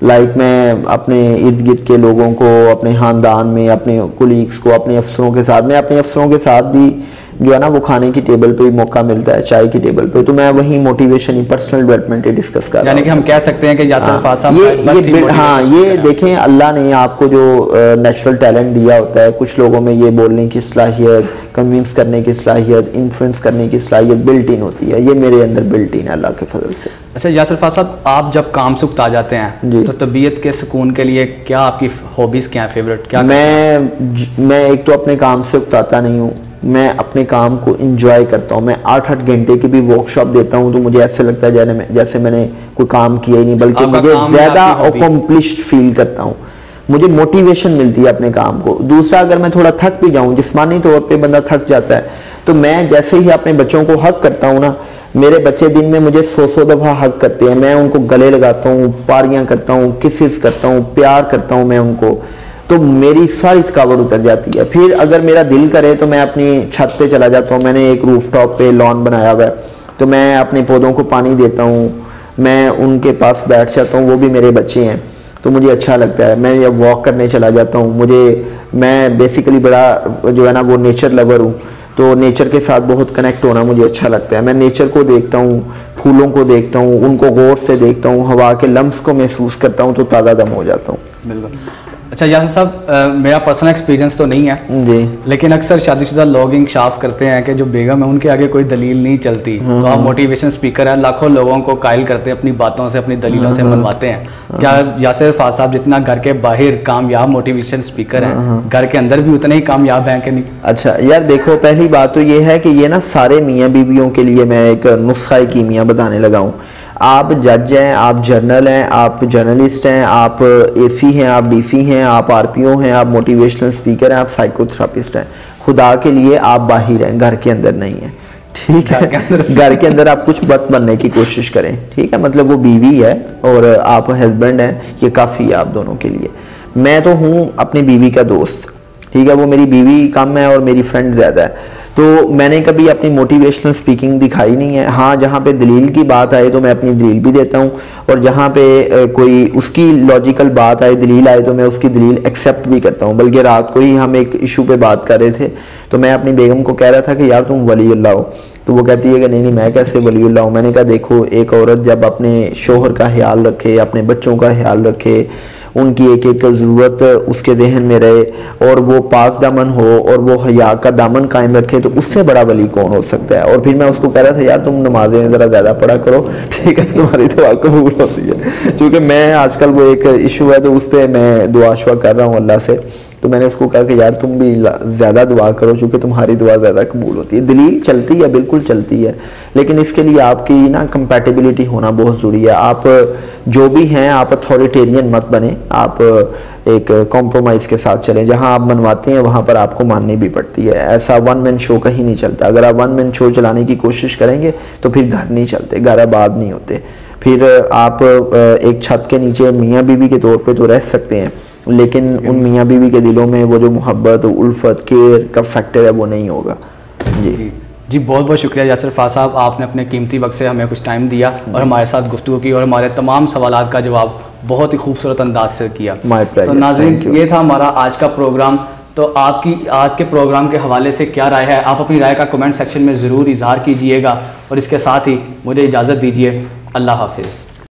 Speaker 2: मैं अपने इर्द गिर्द के लोगों को, अपने ख़ानदान में, अपने कोलीग्स को, अपने अफसरों के साथ, मैं अपने अफसरों के साथ भी जो है ना वो खाने की टेबल पे भी मौका मिलता है, चाय की टेबल पे, तो मैं वही मोटिवेशन ही, पर्सनल डेवलपमेंट ही डिस्कस कर रहा हूं।
Speaker 1: यानी कि हम कह सकते हैं कि यासिर फाज साहब
Speaker 2: ये देखें, अल्लाह ने आपको जो नेचुरल टैलेंट दिया होता है, कुछ लोगों में ये बोलने की सलाहियत, कन्विंस करने की सलाहियत, इन्फ्लुएंस करने की सलाहियत बिल्ट इन होती है, ये मेरे अंदर बिल्ट इन है अल्लाह के फजल से।
Speaker 1: अच्छा यासिर फाज साहब, आप जब काम से उकता जाते हैं तो तबीयत के सुकून के लिए क्या आपकी हॉबीज़ क्या हैं, फेवरेट क्या?
Speaker 2: मैं एक तो अपने काम से उकताता नहीं हूँ, मैं अपने काम को इंजॉय करता हूँ। मैं 8-8 घंटे की भी वर्कशॉप देता हूँ तो मुझे ऐसे लगता है जैसे मैंने कोई काम किया ही नहीं, बल्कि मुझे ज़्यादा अकम्प्लिश्ड फील करता हूँ, मुझे मोटिवेशन मिलती है अपने काम को। दूसरा, अगर मैं थोड़ा थक भी जाऊँ, जिस्मानी तौर पे बंदा थक जाता है, तो मैं जैसे ही अपने बच्चों को हक करता हूँ ना, मेरे बच्चे दिन में मुझे 100 दफ़ा हक करते हैं, मैं उनको गले लगाता हूँ, पारियाँ करता हूँ, किसेस करता हूँ, प्यार करता हूँ मैं उनको, तो मेरी सारी थकावट उतर जाती है। फिर अगर मेरा दिल करे तो मैं अपनी छत पे चला जाता हूँ, मैंने एक रूफटॉप पे लॉन बनाया हुआ है, तो मैं अपने पौधों को पानी देता हूँ, मैं उनके पास बैठ जाता हूँ, वो भी मेरे बच्चे हैं, तो मुझे अच्छा लगता है। मैं जब वॉक करने चला जाता हूँ, मैं बेसिकली बड़ा जो है ना वो नेचर लवर हूँ, तो नेचर के साथ बहुत कनेक्ट होना मुझे अच्छा लगता है। मैं नेचर को देखता हूँ, फूलों को देखता हूँ, उनको गौर से देखता हूँ, हवा के लम्स को महसूस करता हूँ, तो ताज़ा दम हो जाता हूँ।
Speaker 1: बिल्कुल। अच्छा यासिर साहब, मेरा पर्सनल एक्सपीरियंस तो नहीं है
Speaker 2: जी,
Speaker 1: लेकिन अक्सर शादीशुदा लोग इंकशाफ करते हैं कि जो बेगम है उनके आगे कोई दलील नहीं चलती, तो आप मोटिवेशन स्पीकर हैं, लाखों लोगों को कायल करते हैं, अपनी बातों से, अपनी दलीलों से मनवाते हैं। क्या यासिर फाज साहब जितना घर के बाहर कामयाब मोटिवेशन स्पीकर हैं, घर के अंदर भी उतने ही कामयाब हैं कि नहीं?
Speaker 2: अच्छा यार देखो, पहली बात तो ये है कि ये ना सारे मियाँ बीवियों के लिए मैं एक नुस्खा कीमिया बताने लगा हूँ। आप जज हैं, आप जर्नल हैं, आप जर्नलिस्ट हैं, आप एसी हैं, आप डीसी हैं, आप आरपीओ हैं, आप मोटिवेशनल स्पीकर हैं, आप साइकोथेरापिस्ट हैं, खुदा के लिए आप बाहर हैं, घर के अंदर नहीं है, ठीक है? घर के अंदर आप कुछ मत बनने की कोशिश करें, ठीक है? मतलब वो बीवी है और आप हस्बैंड हैं, ये काफ़ी है आप दोनों के लिए। मैं तो हूँ अपनी बीवी का दोस्त, ठीक है? वो मेरी बीवी कम है और मेरी फ्रेंड ज़्यादा है, तो मैंने कभी अपनी मोटिवेशनल स्पीकिंग दिखाई नहीं है। हाँ, जहाँ पे दलील की बात आए तो मैं अपनी दलील भी देता हूँ, और जहाँ पे कोई उसकी लॉजिकल बात आए, दलील आए, तो मैं उसकी दलील एक्सेप्ट भी करता हूँ। बल्कि रात को ही हम एक इशू पे बात कर रहे थे, तो मैं अपनी बेगम को कह रहा था कि यार तुम वलीउल्लाह हो, तो वो कहती है कि नहीं मैं कैसे वलीउल्लाह हूँ। मैंने कहा देखो, एक औरत जब अपने शोहर का ख्याल रखे, अपने बच्चों का ख्याल रखे, उनकी एक एक ज़रूरत उसके जहन में रहे, और वो पाक दामन हो और वो हया का दामन कायम रखे, तो उससे बड़ा वली कौन हो सकता है। और फिर मैं उसको कह रहा था यार तुम नमाजें ज़रा ज़्यादा पढ़ा करो, ठीक है, तुम्हारी दुआ कबूल होती है। क्योंकि मैं आजकल वो एक इशू है तो उस पर मैं दुआ शुआ कर रहा हूँ अल्लाह से, तो मैंने उसको कहा कि यार तुम भी ज़्यादा दुआ करो, क्योंकि तुम्हारी दुआ ज़्यादा कबूल होती है। दलील चलती है, बिल्कुल चलती है, लेकिन इसके लिए आपकी ना कंपैटिबिलिटी होना बहुत ज़रूरी है। आप जो भी हैं, आप अथॉरिटेरियन मत बने, आप एक कॉम्प्रोमाइज़ के साथ चलें। जहां आप मनवाते हैं वहां पर आपको माननी भी पड़ती है। ऐसा वन मैन शो कहीं नहीं चलता। अगर आप वन मैन शो चलाने की कोशिश करेंगे तो फिर घर नहीं चलते, घर आबाद नहीं होते। फिर आप एक छत के नीचे मियाँ बीवी के तौर पे तो रह सकते हैं, लेकिन उन मियाँ बीवी के दिलों में वो जो मोहब्बत, उल्फत, केयर का फैक्टर है वो नहीं होगा।
Speaker 1: जी बहुत बहुत शुक्रिया यासिर फाज साहब, आपने अपने कीमती वक्त से हमें कुछ टाइम दिया और हमारे साथ गुफ्तगू की और हमारे तमाम सवालात का जवाब बहुत ही खूबसूरत अंदाज से किया। तो नाज़रीन, ये था हमारा आज का प्रोग्राम। तो आपकी आज के प्रोग्राम के हवाले से क्या राय है, आप अपनी राय का कमेंट सेक्शन में ज़रूर इजहार कीजिएगा, और इसके साथ ही मुझे इजाज़त दीजिए। अल्लाह हाफिज़।